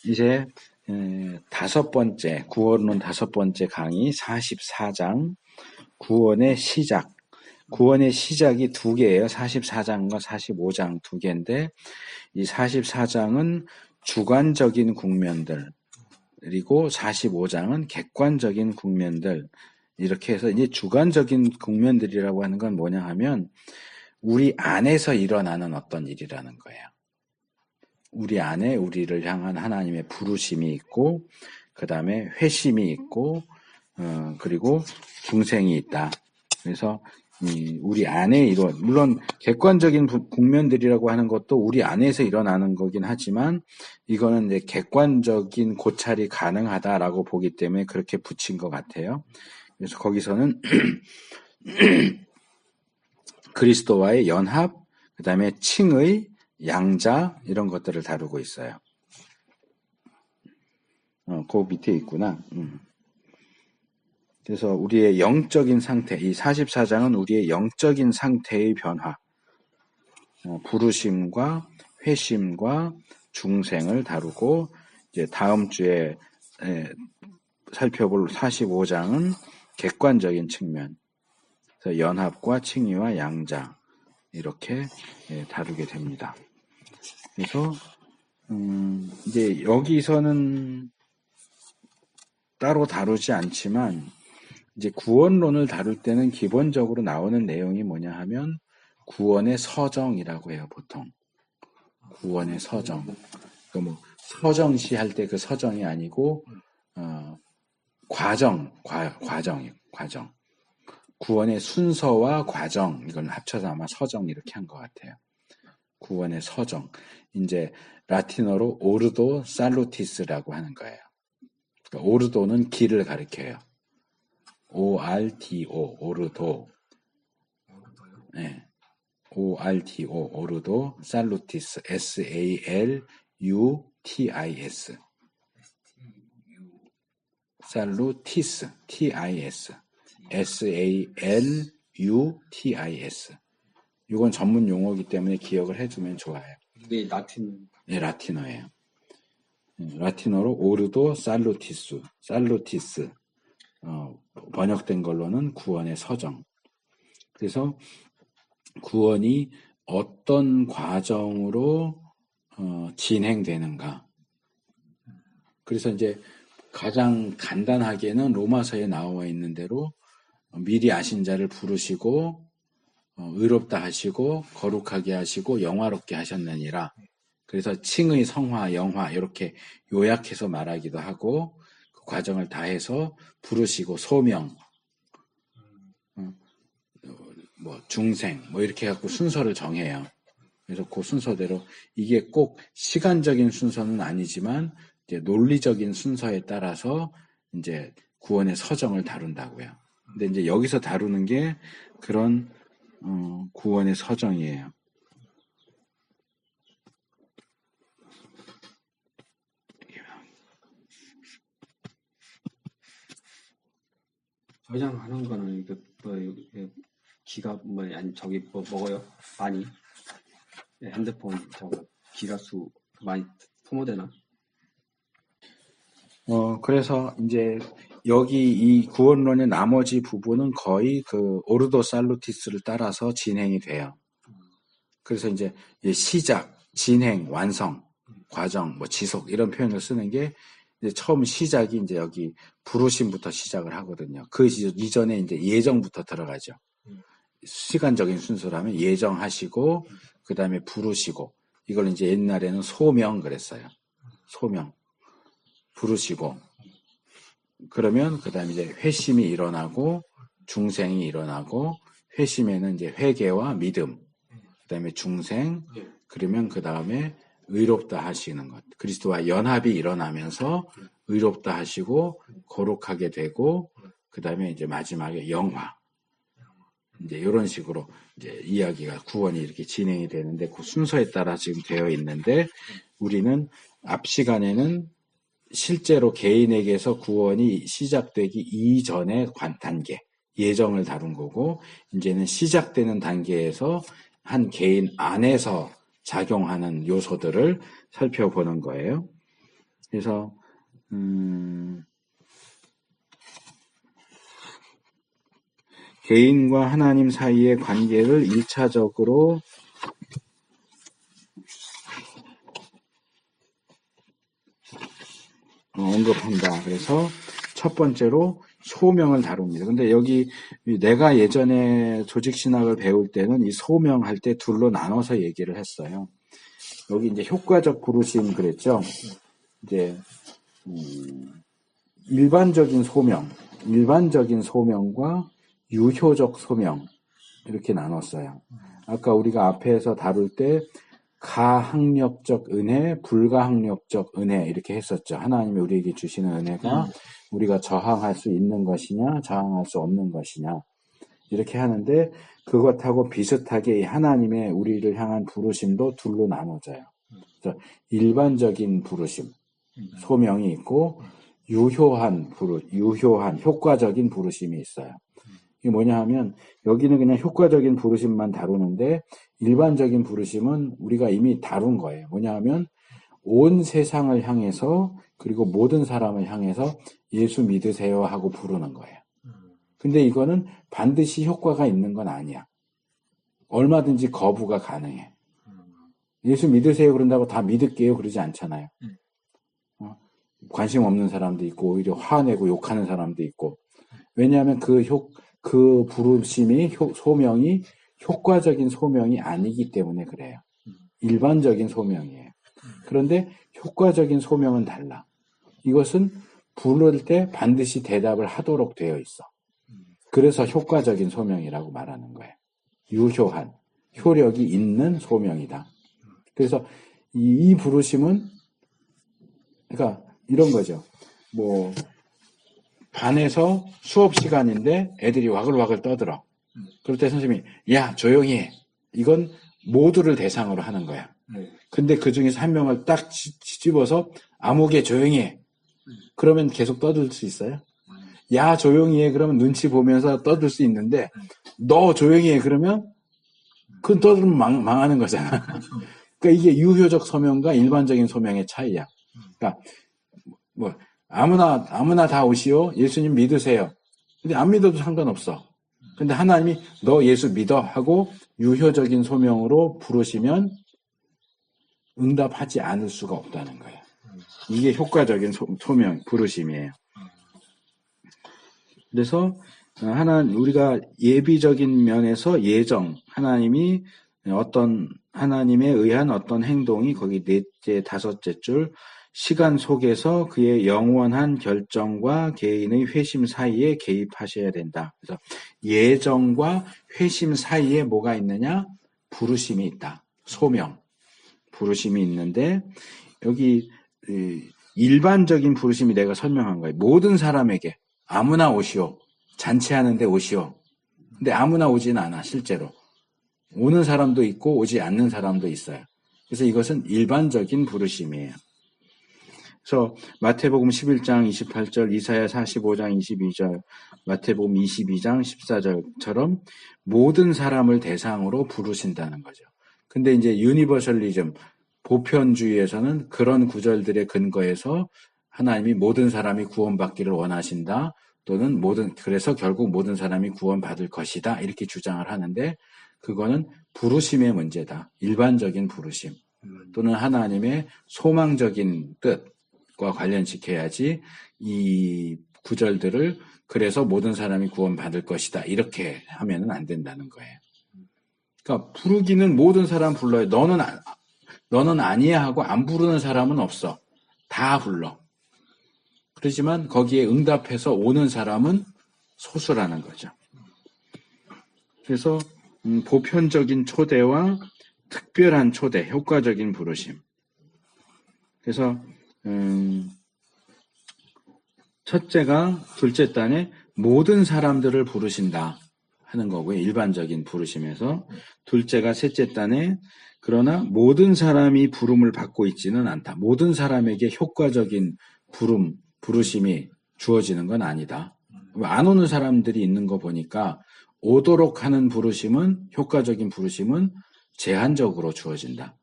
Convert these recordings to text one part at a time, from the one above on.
이제 다섯 번째, 구원론 다섯 번째 강의 44장 구원의 시작. 구원의 시작이 두 개예요. 44장과 45장 두 개인데 이 44장은 주관적인 국면들 그리고 45장은 객관적인 국면들 이렇게 해서 이제 주관적인 국면들이라고 하는 건 뭐냐 하면 우리 안에서 일어나는 어떤 일이라는 거예요. 우리 안에 우리를 향한 하나님의 부르심이 있고 그 다음에 회심이 있고 그리고 중생이 있다. 그래서 우리 안에 물론 객관적인 국면들이라고 하는 것도 우리 안에서 일어나는 거긴 하지만 이거는 이제 객관적인 고찰이 가능하다라고 보기 때문에 그렇게 붙인 것 같아요. 그래서 거기서는 그리스도와의 연합, 그 다음에 칭의, 양자 이런 것들을 다루고 있어요. 그 밑에 있구나. 그래서 우리의 영적인 상태, 이 44장은 우리의 영적인 상태의 변화, 부르심과 회심과 중생을 다루고 이제 다음 주에 살펴볼 45장은 객관적인 측면, 그래서 연합과 칭의와 양자 이렇게 다루게 됩니다. 그래서 이제 여기서는 따로 다루지 않지만 이제 구원론을 다룰 때는 기본적으로 나오는 내용이 뭐냐 하면 구원의 서정이라고 해요, 보통. 구원의 서정. 그 뭐 서정시 할 때 그 서정이 아니고 과정이에요, 과정. 구원의 순서와 과정 이걸 합쳐서 아마 서정 이렇게 한 것 같아요. 구원의 서정. 이제 라틴어로 오르도 살루티스라고 하는 거예요. 그러니까 오르도는 길을 가리켜요. ORDO, 오르도. 네. ORDO, 오르도, 살루티스, SALUTIS. 살루티스, TIS. SALUTIS. 이건 전문 용어이기 때문에 기억을 해두면 좋아요. 이게 라틴? 네, 라틴어예요. 라틴어로 오르도 살루티스. 번역된 걸로는 구원의 서정. 그래서 구원이 어떤 과정으로 진행되는가. 그래서 이제 가장 간단하게는 로마서에 나와 있는 대로 미리 아신 자를 부르시고 의롭다 하시고 거룩하게 하시고 영화롭게 하셨느니라. 그래서 칭의, 성화, 영화 이렇게 요약해서 말하기도 하고 그 과정을 다해서 부르시고 소명, 뭐 중생 뭐 이렇게 해갖고 순서를 정해요. 그래서 그 순서대로 이게 꼭 시간적인 순서는 아니지만 이제 논리적인 순서에 따라서 이제 구원의 서정을 다룬다고요. 근데 이제 여기서 다루는 게 그런 구원의 서정이에요. 저장하는 거는 기가 아니 저기 먹어요? 많이 핸드폰 저거 기가수 많이 소모되나? 그래서 이제 여기 이 구원론의 나머지 부분은 거의 그 오르도 살루티스를 따라서 진행이 돼요. 그래서 이제 시작, 진행, 완성, 과정, 뭐 지속 이런 표현을 쓰는 게 이제 처음 시작이 이제 여기 부르심부터 시작을 하거든요. 그 이전에 이제 예정부터 들어가죠. 시간적인 순서라면 예정하시고 그 다음에 부르시고 이걸 이제 옛날에는 소명 그랬어요. 소명 부르시고 그러면 그 다음에 이제 회심이 일어나고 중생이 일어나고 회심에는 이제 회개와 믿음 그 다음에 중생 그러면 그 다음에 의롭다 하시는 것 그리스도와 연합이 일어나면서 의롭다 하시고 거룩하게 되고 그 다음에 이제 마지막에 영화 이제 이런 식으로 이제 이야기가 구원이 이렇게 진행이 되는데 그 순서에 따라 지금 되어 있는데 우리는 앞 시간에는 실제로 개인에게서 구원이 시작되기 이전의 단계, 예정을 다룬 거고, 이제는 시작되는 단계에서 한 개인 안에서 작용하는 요소들을 살펴보는 거예요. 그래서 개인과 하나님 사이의 관계를 1차적으로 언급한다. 그래서 첫 번째로 소명을 다룹니다. 근데 여기 내가 예전에 조직신학을 배울 때는 이 소명할 때 둘로 나눠서 얘기를 했어요. 여기 이제 효과적 부르심 그랬죠. 이제 일반적인 소명과 유효적 소명 이렇게 나눴어요. 아까 우리가 앞에서 다룰 때 가항력적 은혜, 불가항력적 은혜 이렇게 했었죠. 하나님이 우리에게 주시는 은혜가 우리가 저항할 수 있는 것이냐, 저항할 수 없는 것이냐 이렇게 하는데 그것하고 비슷하게 하나님의 우리를 향한 부르심도 둘로 나눠져요. 그래서 일반적인 부르심, 소명이 있고 유효한 효과적인 부르심이 있어요. 이게 뭐냐 하면 여기는 그냥 효과적인 부르심만 다루는데 일반적인 부르심은 우리가 이미 다룬 거예요. 뭐냐 하면 온 세상을 향해서 그리고 모든 사람을 향해서 예수 믿으세요 하고 부르는 거예요. 근데 이거는 반드시 효과가 있는 건 아니야. 얼마든지 거부가 가능해. 예수 믿으세요 그런다고 다 믿을게요 그러지 않잖아요. 관심 없는 사람도 있고 오히려 화내고 욕하는 사람도 있고 왜냐하면 그 부르심이 소명이 효과적인 소명이 아니기 때문에 그래요. 일반적인 소명이에요. 그런데 효과적인 소명은 달라. 이것은 부를 때 반드시 대답을 하도록 되어 있어. 그래서 효과적인 소명이라고 말하는 거예요. 유효한, 효력이 있는 소명이다. 그래서 이 부르심은 그러니까 이런 거죠. 뭐 반에서 수업 시간인데 애들이 와글와글 떠들어. 그럴 때 선생님이 야 조용히 해. 이건 모두를 대상으로 하는 거야. 근데 그 중에서 한 명을 딱 집어서 아무개 조용히 해. 그러면 계속 떠들 수 있어요? 야 조용히 해. 그러면 눈치 보면서 떠들 수 있는데 너 조용히 해. 그러면 그건 떠들면 망하는 거잖아. 그러니까 이게 유효적 소명과 일반적인 소명의 차이야. 그러니까 뭐 아무나 다 오시오. 예수님 믿으세요. 근데 안 믿어도 상관없어. 근데 하나님이 너 예수 믿어 하고 유효적인 소명으로 부르시면 응답하지 않을 수가 없다는 거예요. 이게 효과적인 소명, 부르심이에요. 그래서 우리가 예비적인 면에서 하나님에 의한 어떤 행동이 거기 넷째, 다섯째 줄 시간 속에서 그의 영원한 결정과 개인의 회심 사이에 개입하셔야 된다. 그래서 예정과 회심 사이에 뭐가 있느냐? 부르심이 있다. 소명, 부르심이 있는데 여기 일반적인 부르심이 내가 설명한 거예요. 모든 사람에게 아무나 오시오. 잔치하는데 오시오. 근데 아무나 오지는 않아 실제로. 오는 사람도 있고 오지 않는 사람도 있어요. 그래서 이것은 일반적인 부르심이에요. 그래서 마태복음 11장 28절, 이사야 45장 22절, 마태복음 22장 14절처럼 모든 사람을 대상으로 부르신다는 거죠. 근데 이제 유니버셜리즘, 보편주의에서는 그런 구절들의 근거에서 하나님이 모든 사람이 구원받기를 원하신다. 또는 그래서 결국 모든 사람이 구원받을 것이다. 이렇게 주장을 하는데 그거는 부르심의 문제다. 일반적인 부르심. 또는 하나님의 소망적인 뜻과 관련시켜야지 이 구절들을 그래서 모든 사람이 구원받을 것이다. 이렇게 하면은 안 된다는 거예요. 그러니까 부르기는 모든 사람 불러요. 너는 아니야 하고 안 부르는 사람은 없어. 다 불러. 그렇지만 거기에 응답해서 오는 사람은 소수라는 거죠. 그래서 보편적인 초대와 특별한 초대, 효과적인 부르심. 그래서 첫째가 둘째 단에 모든 사람들을 부르신다 하는 거고요. 일반적인 부르심에서. 둘째가 셋째 단에 그러나 모든 사람이 부름을 받고 있지는 않다. 모든 사람에게 효과적인 부르심이 주어지는 건 아니다. 안 오는 사람들이 있는 거 보니까 오도록 하는 효과적인 부르심은 제한적으로 주어진다.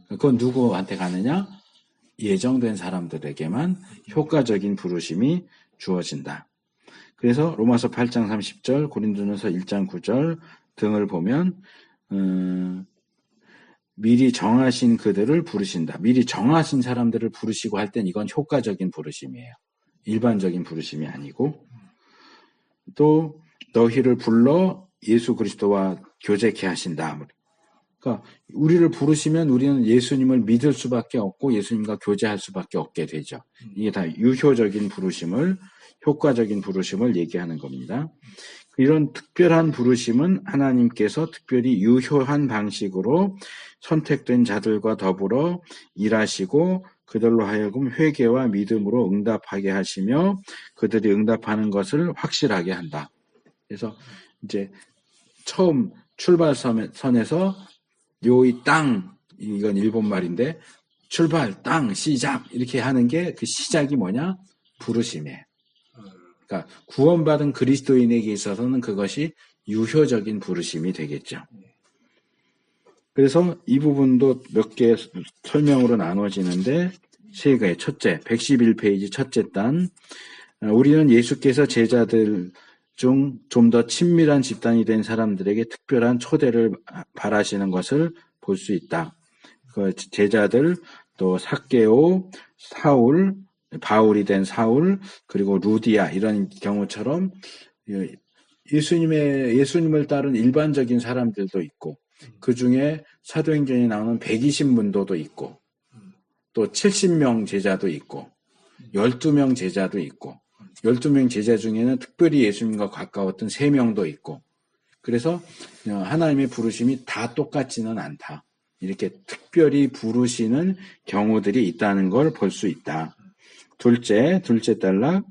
그건 누구한테 가느냐? 예정된 사람들에게만 효과적인 부르심이 주어진다. 그래서 로마서 8장 30절, 고린도전서 1장 9절 등을 보면 미리 정하신 그들을 부르신다. 미리 정하신 사람들을 부르시고 할 땐 이건 효과적인 부르심이에요. 일반적인 부르심이 아니고, 또 너희를 불러 예수 그리스도와 교제케 하신다. 그러니까 우리를 부르시면 우리는 예수님을 믿을 수밖에 없고 예수님과 교제할 수밖에 없게 되죠. 이게 다 유효적인 부르심을, 효과적인 부르심을 얘기하는 겁니다. 이런 특별한 부르심은 하나님께서 특별히 유효한 방식으로 선택된 자들과 더불어 일하시고 그들로 하여금 회개와 믿음으로 응답하게 하시며 그들이 응답하는 것을 확실하게 한다. 그래서 이제 처음 출발선에서 요이 땅, 이건 일본 말인데 출발, 땅, 시작 이렇게 하는 게 그 시작이 뭐냐? 부르심이에요. 그러니까 구원받은 그리스도인에게 있어서는 그것이 유효적인 부르심이 되겠죠. 그래서 이 부분도 몇 개 설명으로 나눠지는데 세 개. 첫째, 111페이지 첫째 단. 우리는 예수께서 제자들 중 좀 더 친밀한 집단이 된 사람들에게 특별한 초대를 바라시는 것을 볼 수 있다. 그 제자들, 또 삭개오, 사울, 바울이 된 사울, 그리고 루디아 이런 경우처럼 예수님을 따른 일반적인 사람들도 있고, 그 중에 사도행전에 나오는 120문도도 있고, 또 70명 제자도 있고, 12명 제자도 있고, 12명 제자 중에는 특별히 예수님과 가까웠던 3명도 있고, 그래서 하나님의 부르심이 다 똑같지는 않다. 이렇게 특별히 부르시는 경우들이 있다는 걸 볼 수 있다. 둘째 단락,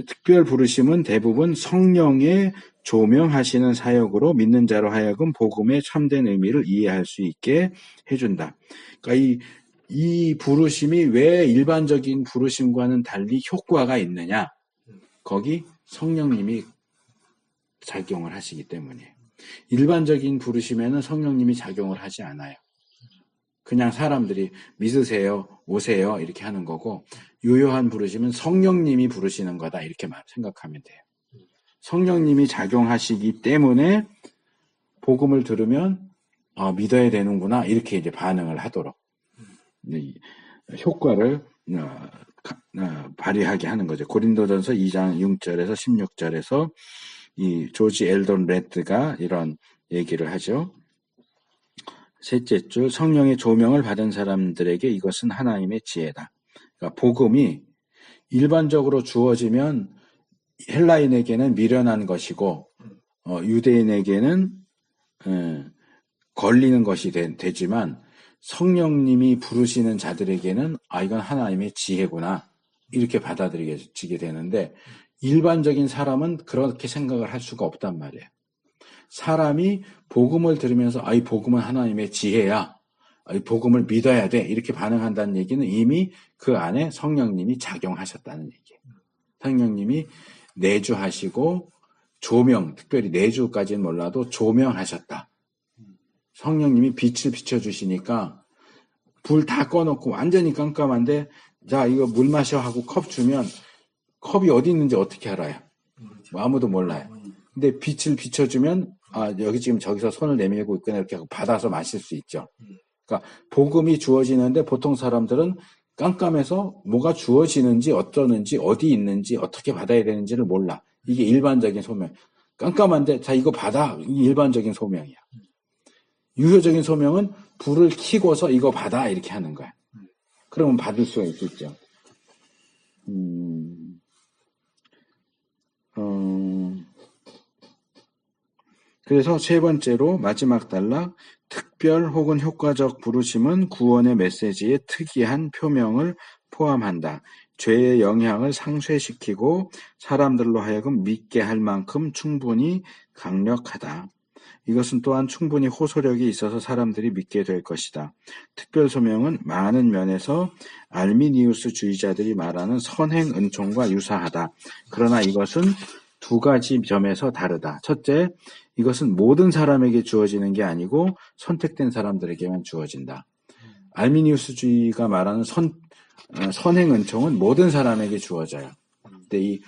특별 부르심은 대부분 성령의 조명하시는 사역으로 믿는 자로 하여금 복음의 참된 의미를 이해할 수 있게 해준다. 그러니까 이 부르심이 왜 일반적인 부르심과는 달리 효과가 있느냐? 거기 성령님이 작용을 하시기 때문이에요. 일반적인 부르심에는 성령님이 작용을 하지 않아요. 그냥 사람들이 믿으세요, 오세요 이렇게 하는 거고, 유효한 부르심은 성령님이 부르시는 거다 이렇게 생각하면 돼요. 성령님이 작용하시기 때문에 복음을 들으면 믿어야 되는구나 이렇게 이제 반응을 하도록 효과를 발휘하게 하는 거죠. 고린도전서 2장 6절에서 16절에서 이 조지 엘던 레드가 이런 얘기를 하죠. 셋째 줄, 성령의 조명을 받은 사람들에게 이것은 하나님의 지혜다. 그러니까 복음이 일반적으로 주어지면 헬라인에게는 미련한 것이고 유대인에게는 걸리는 것이 되지만 성령님이 부르시는 자들에게는 이건 하나님의 지혜구나 이렇게 받아들여지게 되는데, 일반적인 사람은 그렇게 생각을 할 수가 없단 말이에요. 사람이 복음을 들으면서 이 복음은 하나님의 지혜야, 이 복음을 믿어야 돼 이렇게 반응한다는 얘기는 이미 그 안에 성령님이 작용하셨다는 얘기예요. 성령님이 내주하시고 조명, 특별히 내주까지는 몰라도 조명하셨다. 성령님이 빛을 비춰주시니까 불 다 꺼놓고 완전히 깜깜한데 자 이거 물 마셔 하고 컵 주면 컵이 어디 있는지 어떻게 알아요? 아무도 몰라요. 근데 빛을 비춰주면 여기 지금 저기서 손을 내밀고 있거나 이렇게 하고 받아서 마실 수 있죠. 그러니까 복음이 주어지는데 보통 사람들은 깜깜해서 뭐가 주어지는지 어떠는지 어디 있는지 어떻게 받아야 되는지를 몰라. 이게 일반적인 소명. 깜깜한데 자 이거 받아. 이게 일반적인 소명이야. 유효적인 소명은 불을 켜고서 이거 받아 이렇게 하는 거야. 그러면 받을 수가 있겠죠. 그래서 세 번째로 마지막 단락, 특별 혹은 효과적 부르심은 구원의 메시지의 특이한 표명을 포함한다. 죄의 영향을 상쇄시키고 사람들로 하여금 믿게 할 만큼 충분히 강력하다. 이것은 또한 충분히 호소력이 있어서 사람들이 믿게 될 것이다. 특별 소명은 많은 면에서 알미니우스 주의자들이 말하는 선행 은총과 유사하다. 그러나 이것은 두 가지 점에서 다르다. 첫째, 이것은 모든 사람에게 주어지는 게 아니고 선택된 사람들에게만 주어진다. 알미니우스주의가 말하는 선행 은총은 모든 사람에게 주어져요. 근데 이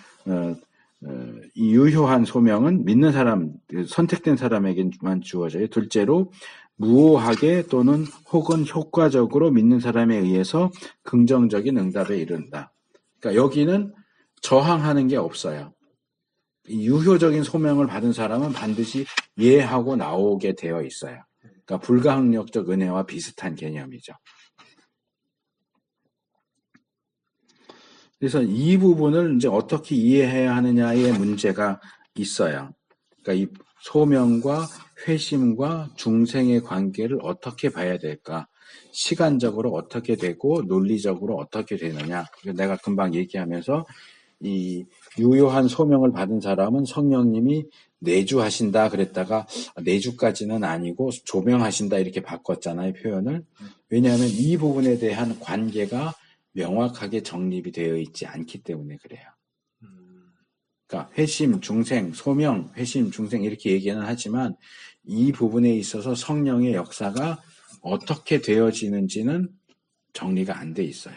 유효한 소명은 믿는 사람, 선택된 사람에게만 주어져요. 둘째로 무오하게 또는 혹은 효과적으로 믿는 사람에 의해서 긍정적인 응답에 이른다. 그러니까 여기는 저항하는 게 없어요. 이 유효적인 소명을 받은 사람은 반드시 예하고 나오게 되어 있어요. 그러니까 불가항력적 은혜와 비슷한 개념이죠. 그래서 이 부분을 이제 어떻게 이해해야 하느냐의 문제가 있어요. 그러니까 이 소명과 회심과 중생의 관계를 어떻게 봐야 될까? 시간적으로 어떻게 되고 논리적으로 어떻게 되느냐? 내가 금방 얘기하면서 이 유효한 소명을 받은 사람은 성령님이 내주하신다 그랬다가 내주까지는 아니고 조명하신다 이렇게 바꿨잖아요, 표현을. 왜냐하면 이 부분에 대한 관계가 명확하게 정립이 되어 있지 않기 때문에 그래요. 그러니까 회심, 중생, 소명, 회심, 중생 이렇게 얘기는 하지만 이 부분에 있어서 성령의 역사가 어떻게 되어지는지는 정리가 안 돼 있어요.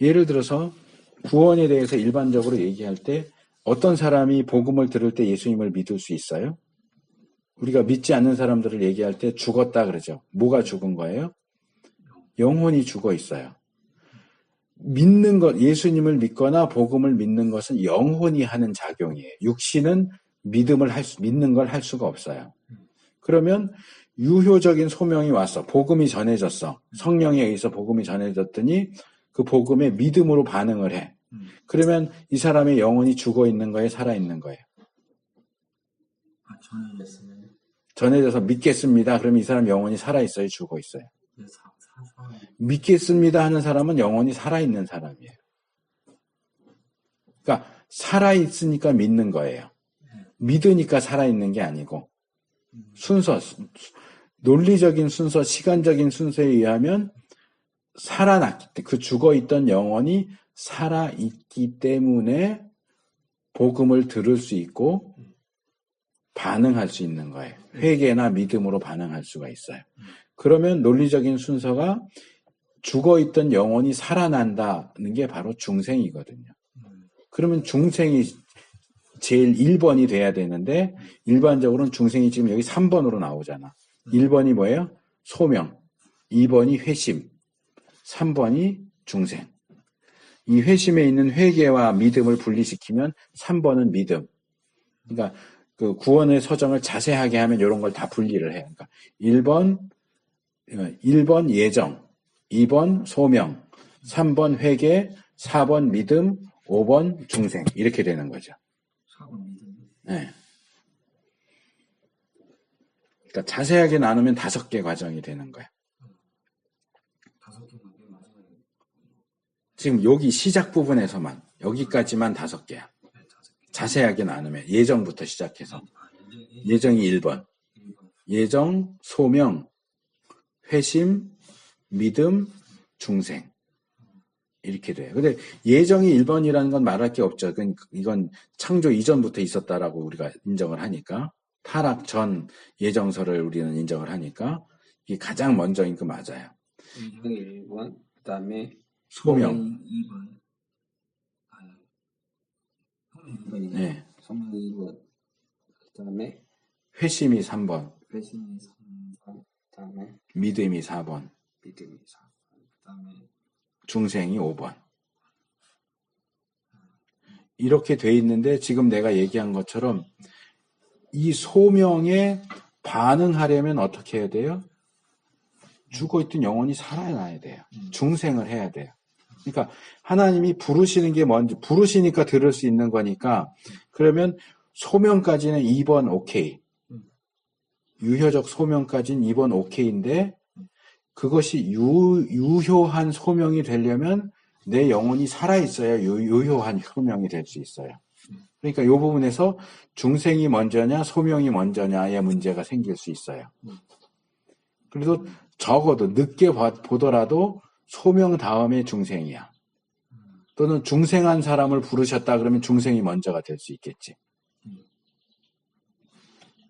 예를 들어서 구원에 대해서 일반적으로 얘기할 때 어떤 사람이 복음을 들을 때 예수님을 믿을 수 있어요? 우리가 믿지 않는 사람들을 얘기할 때 죽었다 그러죠. 뭐가 죽은 거예요? 영혼이 죽어 있어요. 믿는 것, 예수님을 믿거나 복음을 믿는 것은 영혼이 하는 작용이에요. 육신은 믿는 걸 할 수가 없어요. 그러면 유효적인 소명이 왔어. 복음이 전해졌어. 성령에 의해서 복음이 전해졌더니 그 복음에 믿음으로 반응을 해. 그러면 이 사람의 영혼이 죽어 있는 거예요? 살아 있는 거예요? 전해져서 믿겠습니다. 그러면 이 사람 영혼이 살아 있어요? 죽어 있어요? 믿겠습니다 하는 사람은 영혼이 살아있는 사람이에요. 그러니까 살아있으니까 믿는 거예요. 믿으니까 살아있는 게 아니고 순서, 논리적인 순서, 시간적인 순서에 의하면 살아났기 때문에 그 죽어있던 영혼이 살아있기 때문에 복음을 들을 수 있고 반응할 수 있는 거예요. 회개나 믿음으로 반응할 수가 있어요. 그러면 논리적인 순서가 죽어있던 영혼이 살아난다는 게 바로 중생이거든요. 그러면 중생이 제일 1번이 돼야 되는데 일반적으로는 중생이 지금 여기 3번으로 나오잖아. 1번이 뭐예요? 소명, 2번이 회심, 3번이 중생. 이 회심에 있는 회개와 믿음을 분리시키면 3번은 믿음. 그러니까 그 구원의 서정을 자세하게 하면 이런 걸 다 분리를 해요. 그러니까 1번 예정, 2번 소명, 3번 회개, 4번 믿음, 5번 중생 이렇게 되는 거죠. 4번 믿음. 네. 그러니까 자세하게 나누면 5개 과정이 되는 거예요. 5개 과정이 맞아요. 지금 여기 시작 부분에서만 여기까지만 5개야. 자세하게 나누면 예정부터 시작해서 예정이 1번, 예정, 소명, 회심, 믿음, 중생 이렇게 돼요. 근데 예정이 1번이라는 건 말할 게 없죠. 이건 창조 이전부터 있었다라고 우리가 인정을 하니까 타락 전 예정서를 우리는 인정을 하니까 이게 가장 먼저인 거 맞아요. 예정이 1번, 그다음에 소명 2번. 소명이 2번이네. 네. 소명이 2번. 그다음에 회심이 3번. 회심이 3번. 그다음에 믿음이 4번. 믿음이 4번. 그다음에 중생이 5번. 이렇게 돼 있는데 지금 내가 얘기한 것처럼 이 소명에 반응하려면 어떻게 해야 돼요? 죽어있던 영혼이 살아나야 돼요. 중생을 해야 돼요. 그러니까 하나님이 부르시는 게 뭔지 부르시니까 들을 수 있는 거니까 그러면 소명까지는 2번 오케이. 유효적 소명까지는 2번 오케이인데 그것이 유효한 소명이 되려면 내 영혼이 살아있어야 유효한 소명이 될 수 있어요. 그러니까 이 부분에서 중생이 먼저냐 소명이 먼저냐의 문제가 생길 수 있어요. 그래도 적어도 늦게 보더라도 소명 다음에 중생이야. 또는 중생한 사람을 부르셨다 그러면 중생이 먼저가 될 수 있겠지.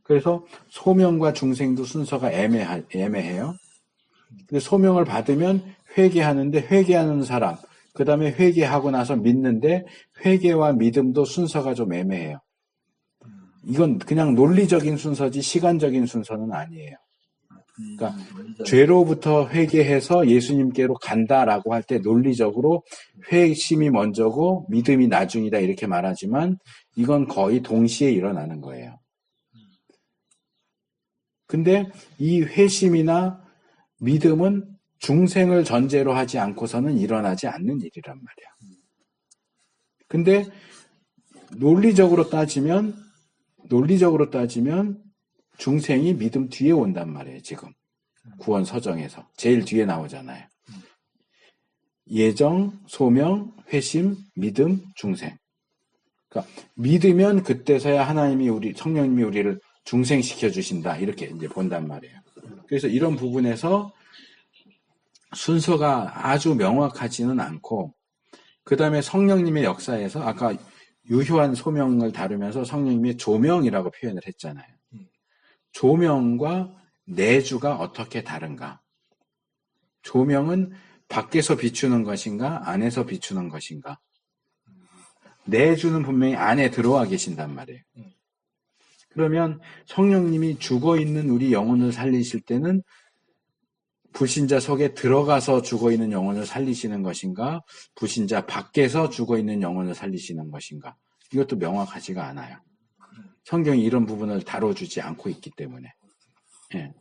그래서 소명과 중생도 순서가 애매해요. 근데 소명을 받으면 회개하는데 회개하는 사람, 그 다음에 회개하고 나서 믿는데 회개와 믿음도 순서가 좀 애매해요. 이건 그냥 논리적인 순서지 시간적인 순서는 아니에요. 그러니까 죄로부터 회개해서 예수님께로 간다라고 할 때 논리적으로 회심이 먼저고 믿음이 나중이다 이렇게 말하지만 이건 거의 동시에 일어나는 거예요. 근데 이 회심이나 믿음은 중생을 전제로 하지 않고서는 일어나지 않는 일이란 말이야. 근데 논리적으로 따지면 중생이 믿음 뒤에 온단 말이에요, 지금. 구원 서정에서. 제일 뒤에 나오잖아요. 예정, 소명, 회심, 믿음, 중생. 그러니까 믿으면 그때서야 성령님이 우리를 중생시켜 주신다. 이렇게 이제 본단 말이에요. 그래서 이런 부분에서 순서가 아주 명확하지는 않고, 그 다음에 성령님의 역사에서 아까 유효한 소명을 다루면서 성령님의 조명이라고 표현을 했잖아요. 조명과 내주가 어떻게 다른가? 조명은 밖에서 비추는 것인가? 안에서 비추는 것인가? 내주는 분명히 안에 들어와 계신단 말이에요. 그러면 성령님이 죽어있는 우리 영혼을 살리실 때는 불신자 속에 들어가서 죽어있는 영혼을 살리시는 것인가? 불신자 밖에서 죽어있는 영혼을 살리시는 것인가? 이것도 명확하지가 않아요. 성경이 이런 부분을 다뤄주지 않고 있기 때문에. 예.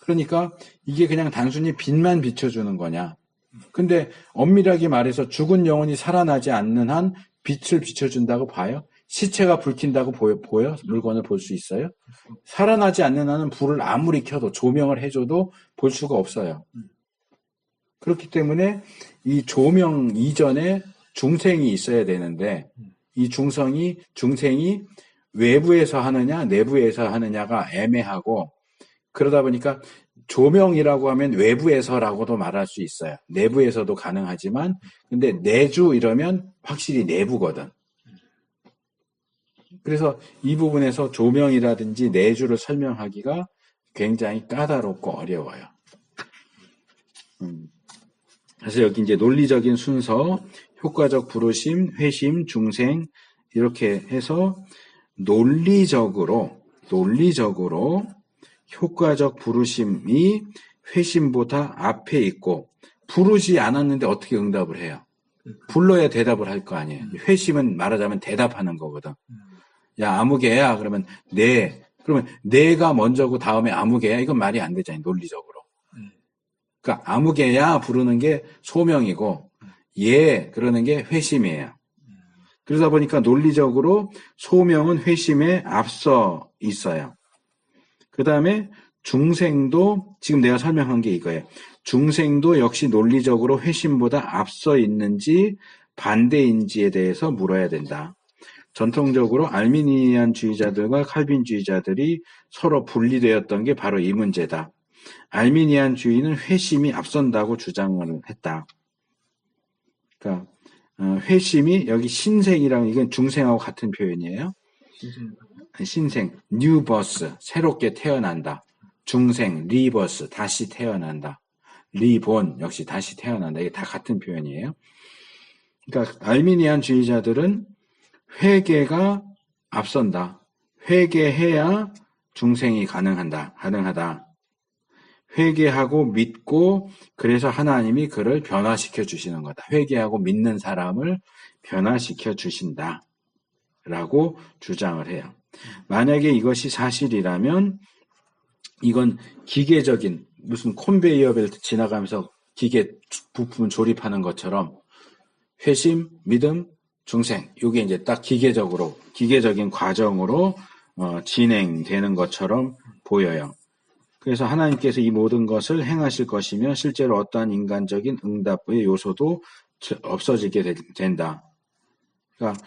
그러니까 이게 그냥 단순히 빛만 비춰주는 거냐. 근데 엄밀하게 말해서 죽은 영혼이 살아나지 않는 한 빛을 비춰준다고 봐요? 시체가 불킨다고 보여? 물건을 볼 수 있어요? 살아나지 않는 한은 불을 아무리 켜도 조명을 해줘도 볼 수가 없어요. 그렇기 때문에 이 조명 이전에 중생이 있어야 되는데 이 중생이 외부에서 하느냐 내부에서 하느냐가 애매하고 그러다 보니까 조명이라고 하면 외부에서라고도 말할 수 있어요. 내부에서도 가능하지만 근데 내주 이러면 확실히 내부거든. 그래서 이 부분에서 조명이라든지 내주를 설명하기가 굉장히 까다롭고 어려워요. 그래서 여기 이제 논리적인 순서, 효과적 부르심, 회심, 중생 이렇게 해서 논리적으로 효과적 부르심이 회심보다 앞에 있고 부르지 않았는데 어떻게 응답을 해요? 불러야 대답을 할 거 아니에요. 회심은 말하자면 대답하는 거거든. 야, 아무개야. 그러면 네. 그러면 네가 먼저고 다음에 아무개야. 이건 말이 안 되잖아요. 논리적으로. 그러니까 아무개야 부르는 게 소명이고 예 그러는 게 회심이에요. 그러다 보니까 논리적으로 소명은 회심에 앞서 있어요. 그 다음에 중생도 지금 내가 설명한 게 이거예요. 중생도 역시 논리적으로 회심보다 앞서 있는지 반대인지에 대해서 물어야 된다. 전통적으로 알미니안주의자들과 칼빈주의자들이 서로 분리되었던 게 바로 이 문제다. 알미니안주의는 회심이 앞선다고 주장을 했다. 그러니까 회심이 여기 신생이랑 이건 중생하고 같은 표현이에요. 신생, 뉴버스, 새롭게 태어난다. 중생, 리버스, 다시 태어난다. 리본, 역시 다시 태어난다. 이게 다 같은 표현이에요. 그러니까 알미니안주의자들은 회개가 앞선다. 회개해야 중생이 가능하다. 회개하고 믿고 그래서 하나님이 그를 변화시켜 주시는 거다. 회개하고 믿는 사람을 변화시켜 주신다. 라고 주장을 해요. 만약에 이것이 사실이라면 이건 기계적인 무슨 컨베이어 벨트 지나가면서 기계 부품 조립하는 것처럼 회심, 믿음, 중생 이게 이제 딱 기계적인 과정으로 진행되는 것처럼 보여요. 그래서 하나님께서 이 모든 것을 행하실 것이며 실제로 어떠한 인간적인 응답의 요소도 없어지게 된다. 그러니까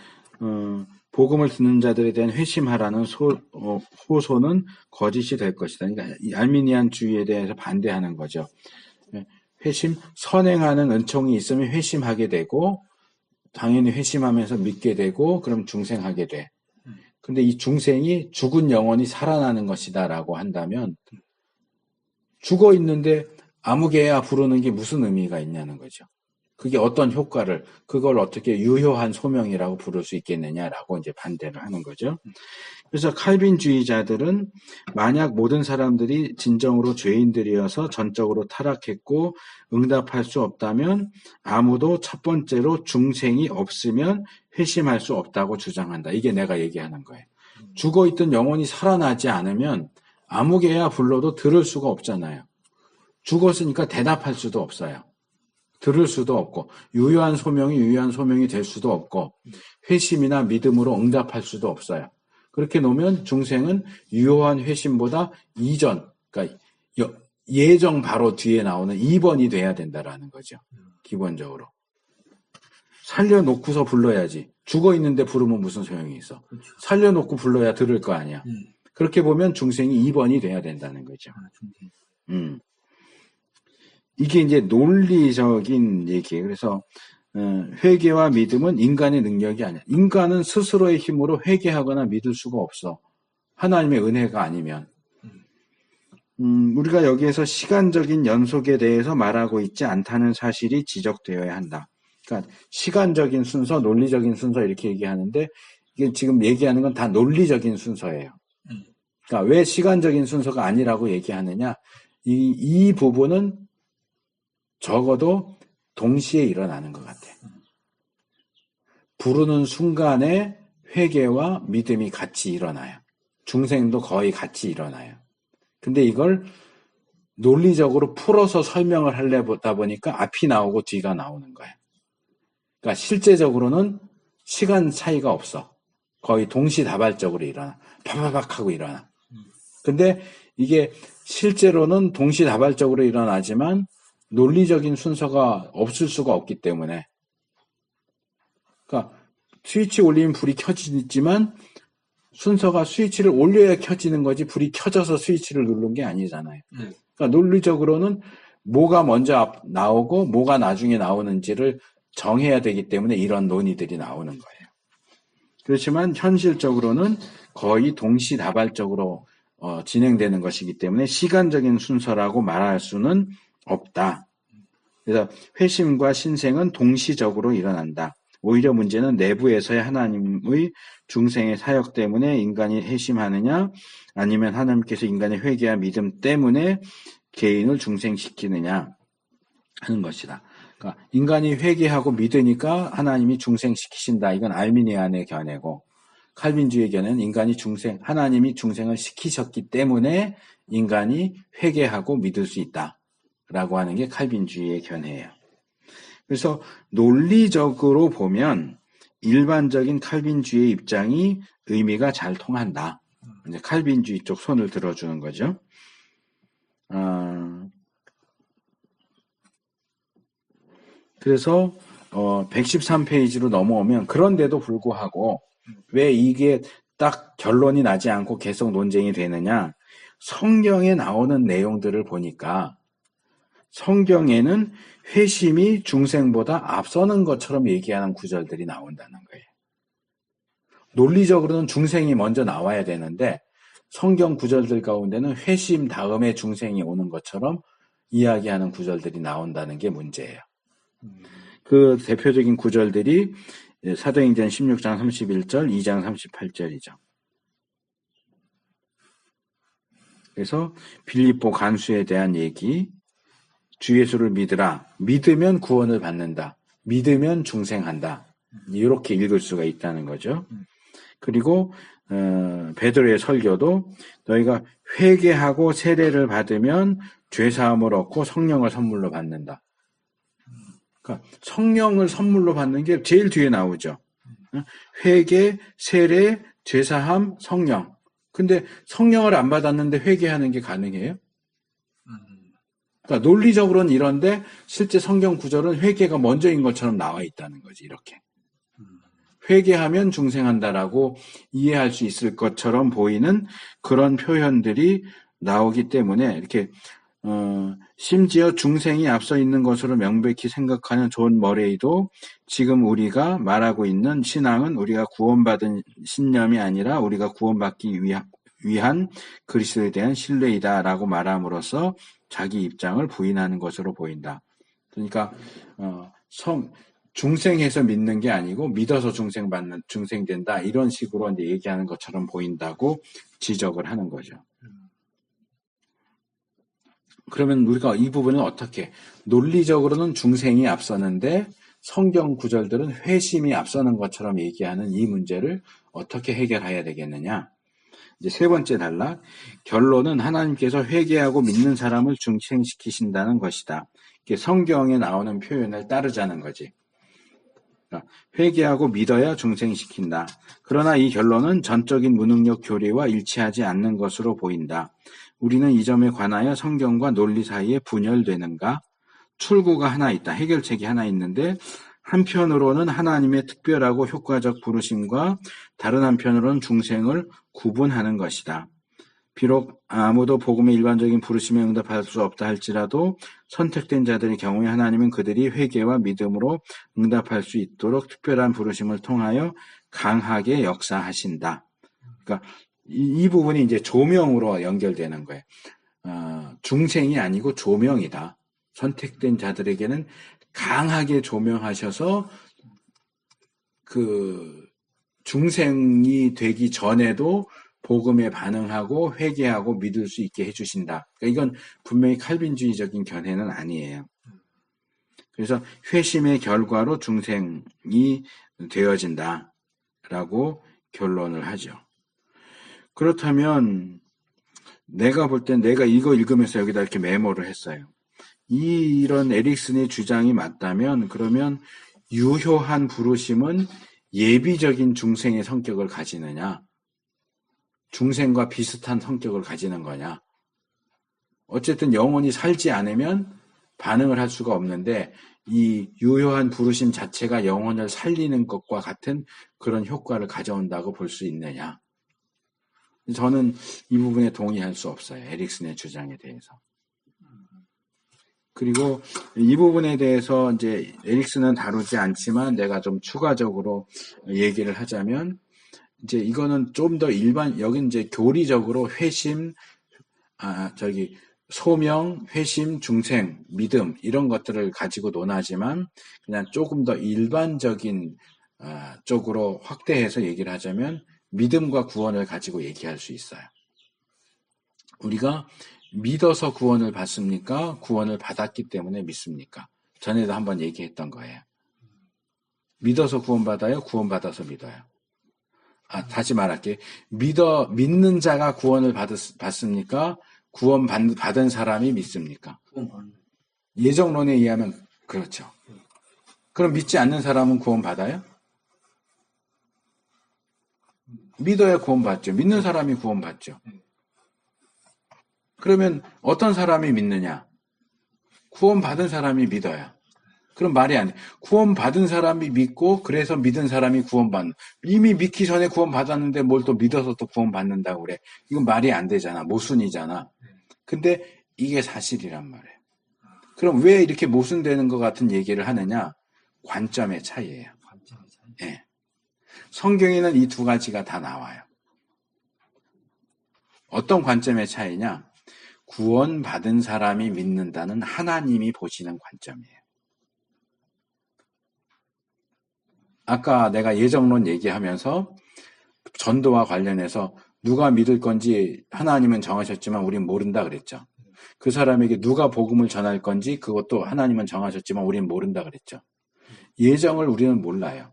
복음을 듣는 자들에 대한 회심하라는 호소는 거짓이 될 것이다. 그러니까 이 알미니안주의에 대해서 반대하는 거죠. 회심, 선행하는 은총이 있으면 회심하게 되고 당연히 회심하면서 믿게 되고 그럼 중생하게 돼. 근데 이 중생이 죽은 영혼이 살아나는 것이다라고 한다면 죽어 있는데 아무개야 부르는 게 무슨 의미가 있냐는 거죠. 그게 어떤 효과를, 그걸 어떻게 유효한 소명이라고 부를 수 있겠느냐라고 이제 반대를 하는 거죠. 그래서 칼빈주의자들은 만약 모든 사람들이 진정으로 죄인들이어서 전적으로 타락했고 응답할 수 없다면 아무도 첫 번째로 중생이 없으면 회심할 수 없다고 주장한다. 이게 내가 얘기하는 거예요. 죽어있던 영혼이 살아나지 않으면 아무개야 불러도 들을 수가 없잖아요. 죽었으니까 대답할 수도 없어요. 들을 수도 없고 유효한 소명이 될 수도 없고 회심이나 믿음으로 응답할 수도 없어요. 그렇게 놓으면 중생은 유효한 회심보다 이전, 그러니까 예정 바로 뒤에 나오는 2번이 돼야 된다라는 거죠. 기본적으로. 살려놓고서 불러야지. 죽어있는데 부르면 무슨 소용이 있어. 그렇죠. 살려놓고 불러야 들을 거 아니야. 그렇게 보면 중생이 2번이 돼야 된다는 거죠. 이게 이제 논리적인 얘기예요. 그래서 회개와 믿음은 인간의 능력이 아니야. 인간은 스스로의 힘으로 회개하거나 믿을 수가 없어. 하나님의 은혜가 아니면. 우리가 여기에서 시간적인 연속에 대해서 말하고 있지 않다는 사실이 지적되어야 한다. 그러니까 시간적인 순서, 논리적인 순서 이렇게 얘기하는데 이게 지금 얘기하는 건 다 논리적인 순서예요. 그러니까 왜 시간적인 순서가 아니라고 얘기하느냐? 이 부분은 적어도 동시에 일어나는 것 같아. 부르는 순간에 회개와 믿음이 같이 일어나요. 중생도 거의 같이 일어나요. 근데 이걸 논리적으로 풀어서 설명을 하려다 보니까 앞이 나오고 뒤가 나오는 거예요. 그러니까 실제적으로는 시간 차이가 없어. 거의 동시다발적으로 일어나. 파바박 하고 일어나. 근데 이게 실제로는 동시다발적으로 일어나지만 논리적인 순서가 없을 수가 없기 때문에. 그러니까 스위치 올리면 불이 켜지지만 순서가 스위치를 올려야 켜지는 거지 불이 켜져서 스위치를 누른 게 아니잖아요. 그러니까 논리적으로는 뭐가 먼저 나오고 뭐가 나중에 나오는지를 정해야 되기 때문에 이런 논의들이 나오는 거예요. 그렇지만 현실적으로는 거의 동시다발적으로 진행되는 것이기 때문에 시간적인 순서라고 말할 수는 없다. 그래서 회심과 신생은 동시적으로 일어난다. 오히려 문제는 내부에서의 하나님의 중생의 사역 때문에 인간이 회심하느냐 아니면 하나님께서 인간의 회개와 믿음 때문에 개인을 중생시키느냐 하는 것이다. 그러니까 인간이 회개하고 믿으니까 하나님이 중생시키신다. 이건 알미니안의 견해고 칼빈주의 견해는 인간이 하나님이 중생을 시키셨기 때문에 인간이 회개하고 믿을 수 있다라고 하는 게 칼빈주의의 견해예요. 그래서 논리적으로 보면 일반적인 칼빈주의 입장이 의미가 잘 통한다. 이제 칼빈주의 쪽 손을 들어주는 거죠. 그래서 113페이지로 넘어오면 그런데도 불구하고 왜 이게 딱 결론이 나지 않고 계속 논쟁이 되느냐. 성경에 나오는 내용들을 보니까 성경에는 회심이 중생보다 앞서는 것처럼 얘기하는 구절들이 나온다는 거예요. 논리적으로는 중생이 먼저 나와야 되는데 성경 구절들 가운데는 회심 다음에 중생이 오는 것처럼 이야기하는 구절들이 나온다는 게 문제예요. 그 대표적인 구절들이 사도행전 16장 31절, 2장 38절이죠. 그래서 빌립보 간수에 대한 얘기, 주 예수를 믿으라. 믿으면 구원을 받는다. 믿으면 중생한다. 이렇게 읽을 수가 있다는 거죠. 그리고 베드로의 설교도 너희가 회개하고 세례를 받으면 죄사함을 얻고 성령을 선물로 받는다. 그러니까 성령을 선물로 받는 게 제일 뒤에 나오죠. 회개, 세례, 죄사함, 성령. 근데 성령을 안 받았는데 회개하는 게 가능해요? 그러니까 논리적으로는 이런데 실제 성경 구절은 회개가 먼저인 것처럼 나와 있다는 거지. 이렇게. 회개하면 중생한다라고 이해할 수 있을 것처럼 보이는 그런 표현들이 나오기 때문에 이렇게 심지어 중생이 앞서 있는 것으로 명백히 생각하는 존 머레이도 지금 우리가 말하고 있는 신앙은 우리가 구원받은 신념이 아니라 우리가 구원받기 위한 그리스도에 대한 신뢰이다라고 말함으로써 자기 입장을 부인하는 것으로 보인다. 그러니까 중생해서 믿는 게 아니고 믿어서 중생된다 이런 식으로 이제 얘기하는 것처럼 보인다고 지적을 하는 거죠. 그러면 우리가 이 부분은 어떻게 논리적으로는 중생이 앞서는데 성경 구절들은 회심이 앞서는 것처럼 얘기하는 이 문제를 어떻게 해결해야 되겠느냐? 이제 세 번째 단락, 결론은 하나님께서 회개하고 믿는 사람을 중생시키신다는 것이다. 이게 성경에 나오는 표현을 따르자는 거지. 회개하고 믿어야 중생시킨다. 그러나 이 결론은 전적인 무능력 교리와 일치하지 않는 것으로 보인다. 우리는 이 점에 관하여 성경과 논리 사이에 분열되는가? 출구가 하나 있다. 해결책이 하나 있는데 한편으로는 하나님의 특별하고 효과적 부르심과 다른 한편으로는 중생을 구분하는 것이다. 비록 아무도 복음의 일반적인 부르심에 응답할 수 없다 할지라도 선택된 자들의 경우에 하나님은 그들이 회개와 믿음으로 응답할 수 있도록 특별한 부르심을 통하여 강하게 역사하신다. 그러니까 이 부분이 이제 조명으로 연결되는 거예요. 중생이 아니고 조명이다. 선택된 자들에게는 강하게 조명하셔서 그 중생이 되기 전에도 복음에 반응하고 회개하고 믿을 수 있게 해주신다. 그러니까 이건 분명히 칼빈주의적인 견해는 아니에요. 그래서 회심의 결과로 중생이 되어진다라고 결론을 하죠. 그렇다면 내가 볼 땐 내가 이거 읽으면서 여기다 이렇게 메모를 했어요. 이런 에릭슨의 주장이 맞다면 그러면 유효한 부르심은 예비적인 중생의 성격을 가지느냐, 중생과 비슷한 성격을 가지는 거냐. 어쨌든 영혼이 살지 않으면 반응을 할 수가 없는데 이 유효한 부르심 자체가 영혼을 살리는 것과 같은 그런 효과를 가져온다고 볼 수 있느냐. 저는 이 부분에 동의할 수 없어요. 에릭슨의 주장에 대해서. 그리고 이 부분에 대해서 이제 에릭슨은 다루지 않지만 내가 좀 추가적으로 얘기를 하자면 이제 이거는 좀 더 여긴 이제 교리적으로 회심, 소명, 회심, 중생, 믿음 이런 것들을 가지고 논하지만 그냥 조금 더 일반적인 쪽으로 확대해서 얘기를 하자면 믿음과 구원을 가지고 얘기할 수 있어요. 우리가 믿어서 구원을 받습니까? 구원을 받았기 때문에 믿습니까? 전에도 한번 얘기했던 거예요. 믿어서 구원받아요? 구원받아서 믿어요? 다시 말할게. 믿는 자가 구원을 받습니까? 구원받은 사람이 믿습니까? 예정론에 의하면 그렇죠. 그럼 믿지 않는 사람은 구원받아요? 믿어야 구원받죠. 믿는 사람이 구원받죠. 그러면 어떤 사람이 믿느냐? 구원받은 사람이 믿어야. 그럼 말이 안 돼. 구원받은 사람이 믿고 그래서 믿은 사람이 구원받는. 이미 믿기 전에 구원받았는데 뭘 또 믿어서 또 구원받는다고 그래. 이건 말이 안 되잖아. 모순이잖아. 근데 이게 사실이란 말이에요. 그럼 왜 이렇게 모순되는 것 같은 얘기를 하느냐? 관점의 차이예요. 예. 성경에는 이 두 가지가 다 나와요. 어떤 관점의 차이냐? 구원받은 사람이 믿는다는 하나님이 보시는 관점이에요. 아까 내가 예정론 얘기하면서 전도와 관련해서 누가 믿을 건지 하나님은 정하셨지만 우린 모른다 그랬죠. 그 사람에게 누가 복음을 전할 건지 그것도 하나님은 정하셨지만 우린 모른다 그랬죠. 예정을 우리는 몰라요.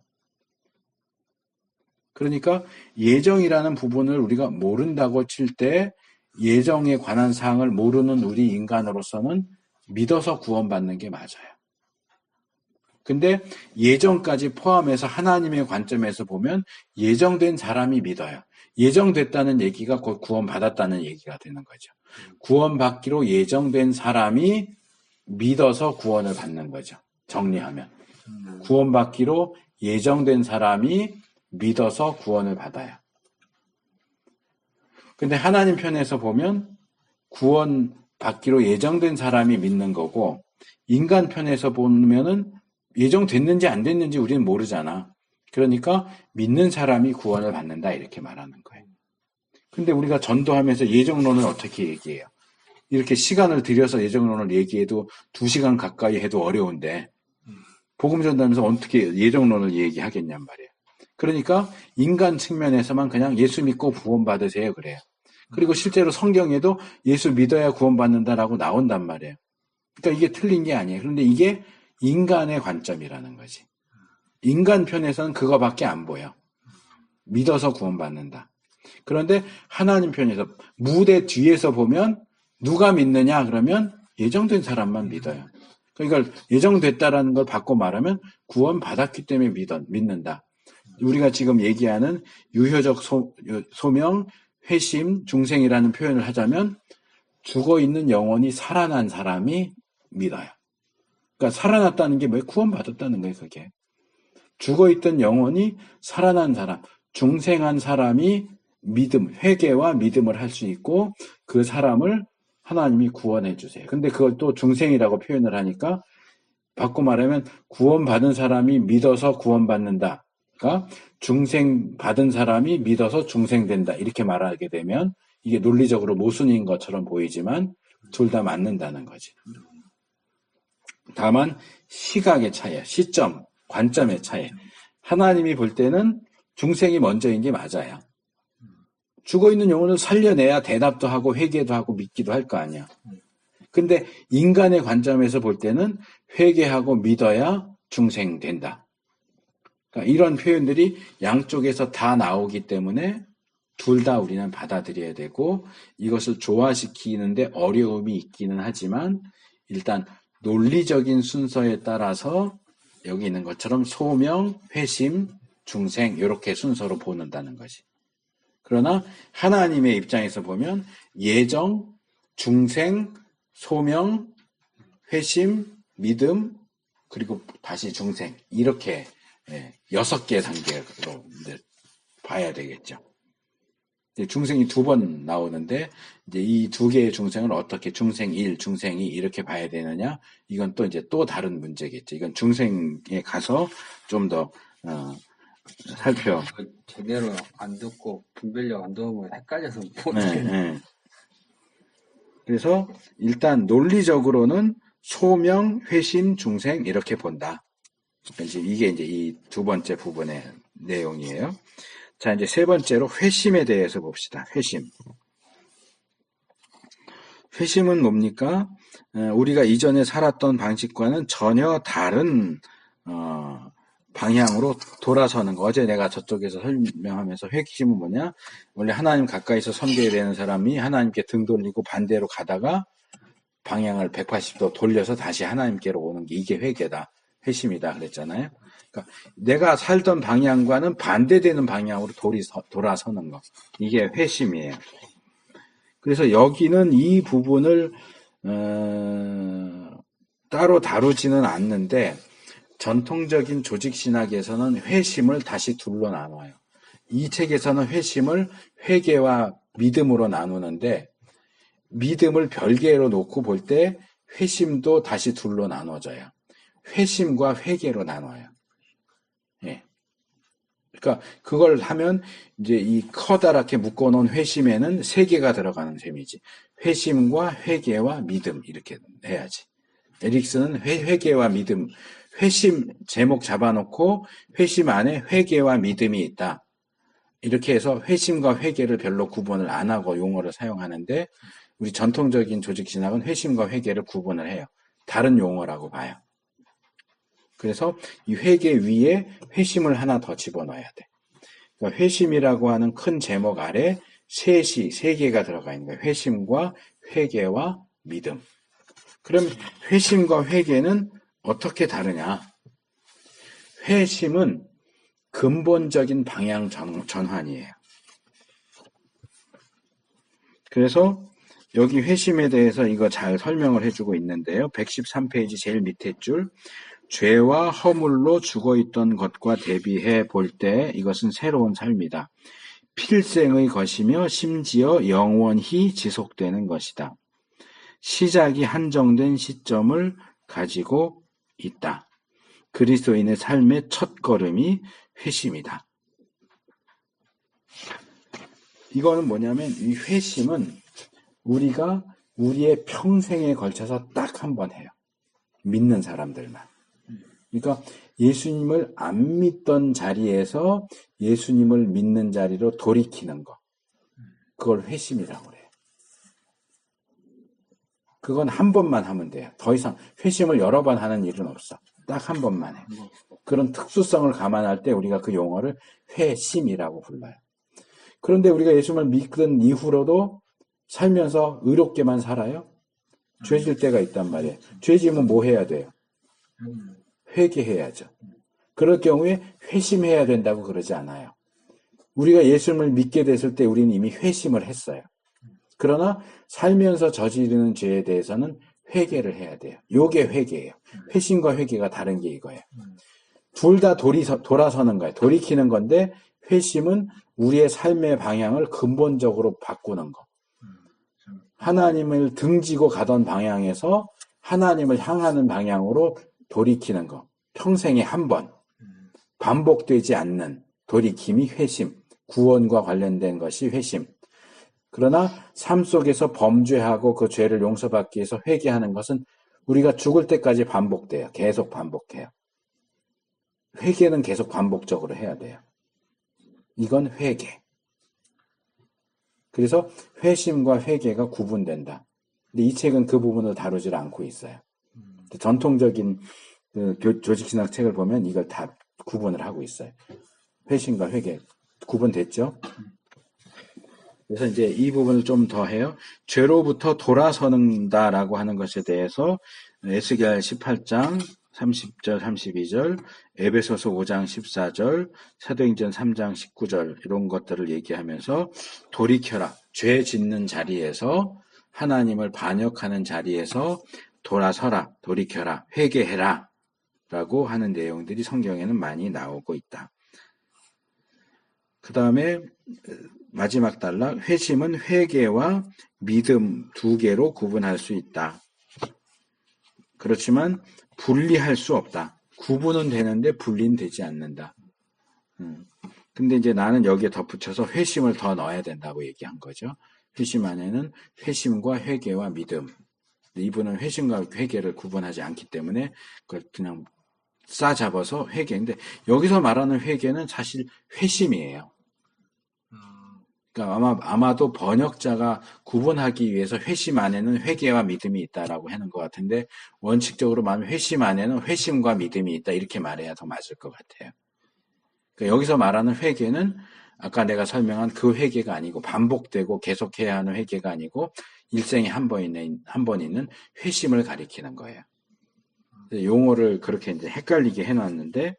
그러니까 예정이라는 부분을 우리가 모른다고 칠 때 예정에 관한 사항을 모르는 우리 인간으로서는 믿어서 구원받는 게 맞아요. 근데 예정까지 포함해서 하나님의 관점에서 보면 예정된 사람이 믿어요. 예정됐다는 얘기가 곧 구원받았다는 얘기가 되는 거죠. 구원받기로 예정된 사람이 믿어서 구원을 받는 거죠. 정리하면. 구원받기로 예정된 사람이 믿어서 구원을 받아요. 근데 하나님 편에서 보면 받기로 예정된 사람이 믿는 거고, 인간 편에서 보면은 예정됐는지 안 됐는지 우리는 모르잖아. 그러니까 믿는 사람이 구원을 받는다 이렇게 말하는 거예요. 근데 우리가 전도하면서 예정론을 어떻게 얘기해요? 이렇게 시간을 들여서 예정론을 얘기해도 2시간 가까이 해도 어려운데 복음 전도하면서 어떻게 예정론을 얘기하겠냔 말이에요. 그러니까 인간 측면에서만 그냥 예수 믿고 구원받으세요 그래요. 그리고 실제로 성경에도 예수 믿어야 구원받는다라고 나온단 말이에요. 그러니까 이게 틀린 게 아니에요. 그런데 이게 인간의 관점이라는 거지. 인간 편에서는 그거밖에 안 보여. 믿어서 구원받는다. 그런데 하나님 편에서 무대 뒤에서 보면 누가 믿느냐 그러면 예정된 사람만 믿어요. 그러니까 예정됐다라는 걸 바꿔 말하면 구원받았기 때문에 믿는다. 우리가 지금 얘기하는 유효적 소명, 회심, 중생이라는 표현을 하자면 죽어있는 영혼이 살아난 사람이 믿어요. 그러니까 살아났다는 게 뭐예요? 구원받았다는 거예요. 그게. 죽어있던 영혼이 살아난 사람, 중생한 사람이 믿음, 회개와 믿음을 할 수 있고 그 사람을 하나님이 구원해 주세요. 근데 그걸 또 중생이라고 표현을 하니까 바꿔 말하면 구원받은 사람이 믿어서 구원받는다. 그러니까 중생 받은 사람이 믿어서 중생된다. 이렇게 말하게 되면 이게 논리적으로 모순인 것처럼 보이지만 둘 다 맞는다는 거지. 다만 시각의 차이, 시점, 관점의 차이. 하나님이 볼 때는 중생이 먼저인 게 맞아요. 죽어있는 영혼을 살려내야 대답도 하고 회개도 하고 믿기도 할 거 아니야. 근데 인간의 관점에서 볼 때는 회개하고 믿어야 중생된다. 그러니까 이런 표현들이 양쪽에서 다 나오기 때문에 둘 다 우리는 받아들여야 되고 이것을 조화시키는데 어려움이 있기는 하지만 일단 논리적인 순서에 따라서 여기 있는 것처럼 소명, 회심, 중생 이렇게 순서로 보는다는 것이. 그러나 하나님의 입장에서 보면 예정, 중생, 소명, 회심, 믿음, 그리고 다시 중생 이렇게 6개의 단계로 봐야 되겠죠. 중생이 2번 나오는데 이제 이 2개의 중생을 어떻게 중생 1, 중생 2 이렇게 봐야 되느냐? 이건 또 이제 또 다른 문제겠죠. 이건 중생에 가서 좀 더 살펴. 제대로 안 듣고 분별력 안 좋으면 헷갈려서 못 듣겠네. 그래서 일단 논리적으로는 소명, 회심, 중생 이렇게 본다. 이게 이제 이 2번째 부분의 내용이에요. 자, 이제 3번째로 회심에 대해서 봅시다. 회심. 회심은 뭡니까? 우리가 이전에 살았던 방식과는 전혀 다른 방향으로 돌아서는 거. 어제 내가 저쪽에서 설명하면서 회심은 뭐냐? 원래 하나님 가까이서 섬겨야 되는 사람이 하나님께 등 돌리고 반대로 가다가 방향을 180도 돌려서 다시 하나님께로 오는 게 이게 회개다. 회심이다 그랬잖아요. 그러니까 내가 살던 방향과는 반대되는 방향으로 돌아서는 거. 이게 회심이에요. 그래서 여기는 이 부분을 따로 다루지는 않는데 전통적인 조직신학에서는 회심을 다시 둘로 나눠요. 이 책에서는 회심을 회개와 믿음으로 나누는데 믿음을 별개로 놓고 볼 때 회심도 다시 둘로 나눠져요. 회심과 회개로 나눠요. 예. 그러니까 그걸 하면 이제 이 커다랗게 묶어놓은 회심에는 3개가 들어가는 셈이지. 회심과 회개와 믿음 이렇게 해야지. 에릭슨은 회개와 믿음, 회심 제목 잡아놓고 회심 안에 회개와 믿음이 있다. 이렇게 해서 회심과 회개를 별로 구분을 안 하고 용어를 사용하는데 우리 전통적인 조직신학은 회심과 회개를 구분을 해요. 다른 용어라고 봐요. 그래서 이 회개 위에 회심을 하나 더 집어넣어야 돼. 그러니까 회심이라고 하는 큰 제목 아래 3개가 들어가 있는 거예요. 회심과 회개와 믿음. 그럼 회심과 회개는 어떻게 다르냐? 회심은 근본적인 방향 전환이에요. 그래서 여기 회심에 대해서 이거 잘 설명을 해주고 있는데요. 113페이지 제일 밑에 줄. 죄와 허물로 죽어있던 것과 대비해 볼 때 이것은 새로운 삶이다. 필생의 것이며 심지어 영원히 지속되는 것이다. 시작이 한정된 시점을 가지고 있다. 그리스도인의 삶의 첫걸음이 회심이다. 이거는 뭐냐면 이 회심은 우리가 우리의 평생에 걸쳐서 딱 한 번 해요. 믿는 사람들만. 그러니까 예수님을 안 믿던 자리에서 예수님을 믿는 자리로 돌이키는 거. 그걸 회심이라고 그래요. 그건 한 번만 하면 돼요. 더 이상 회심을 여러 번 하는 일은 없어. 딱 한 번만 해. 그런 특수성을 감안할 때 우리가 그 용어를 회심이라고 불러요. 그런데 우리가 예수님을 믿은 이후로도 살면서 의롭게만 살아요? 죄 질 때가 있단 말이에요. 죄 지으면 뭐 해야 돼요? 회개해야죠. 그럴 경우에 회심해야 된다고 그러지 않아요. 우리가 예수님을 믿게 됐을 때 우리는 이미 회심을 했어요. 그러나 살면서 저지르는 죄에 대해서는 회개를 해야 돼요. 요게 회개예요. 회심과 회개가 다른 게 이거예요. 둘 다 돌아서는 거예요. 돌이키는 건데 회심은 우리의 삶의 방향을 근본적으로 바꾸는 거. 하나님을 등지고 가던 방향에서 하나님을 향하는 방향으로 돌이키는 거. 평생에 한 번. 반복되지 않는 돌이킴이 회심. 구원과 관련된 것이 회심. 그러나 삶 속에서 범죄하고 그 죄를 용서받기 위해서 회개하는 것은 우리가 죽을 때까지 반복돼요. 계속 반복해요. 회개는 계속 반복적으로 해야 돼요. 이건 회개. 그래서 회심과 회개가 구분된다. 근데 이 책은 그 부분을 다루질 않고 있어요. 전통적인 조직신학 책을 보면 이걸 다 구분을 하고 있어요. 회심과 회개. 구분됐죠? 그래서 이제 이 부분을 좀 더 해요. 죄로부터 돌아서는다라고 하는 것에 대해서 에스겔 18장 30절, 32절, 에베소서 5장 14절, 사도행전 3장 19절 이런 것들을 얘기하면서 돌이켜라. 죄 짓는 자리에서 하나님을 반역하는 자리에서 돌아서라. 돌이켜라. 회개해라. 라고 하는 내용들이 성경에는 많이 나오고 있다. 그 다음에 마지막 단락, 회심은 회개와 믿음 두 개로 구분할 수 있다. 그렇지만 분리할 수 없다. 구분은 되는데 분리는 되지 않는다. 근데 이제 나는 여기에 덧붙여서 회심을 더 넣어야 된다고 얘기한 거죠. 회심 안에는 회심과 회개와 믿음. 이분은 회심과 회개를 구분하지 않기 때문에 그걸 그냥 싸잡아서 회개인데 여기서 말하는 회개는 사실 회심이에요. 그러니까 아마도 번역자가 구분하기 위해서 회심 안에는 회개와 믿음이 있다라고 하는 것 같은데 원칙적으로 말하면 회심 안에는 회심과 믿음이 있다 이렇게 말해야 더 맞을 것 같아요. 그러니까 여기서 말하는 회개는 아까 내가 설명한 그 회개가 아니고 반복되고 계속해야 하는 회개가 아니고 일생에 한 번 있는 회심을 가리키는 거예요. 용어를 그렇게 이제 헷갈리게 해놨는데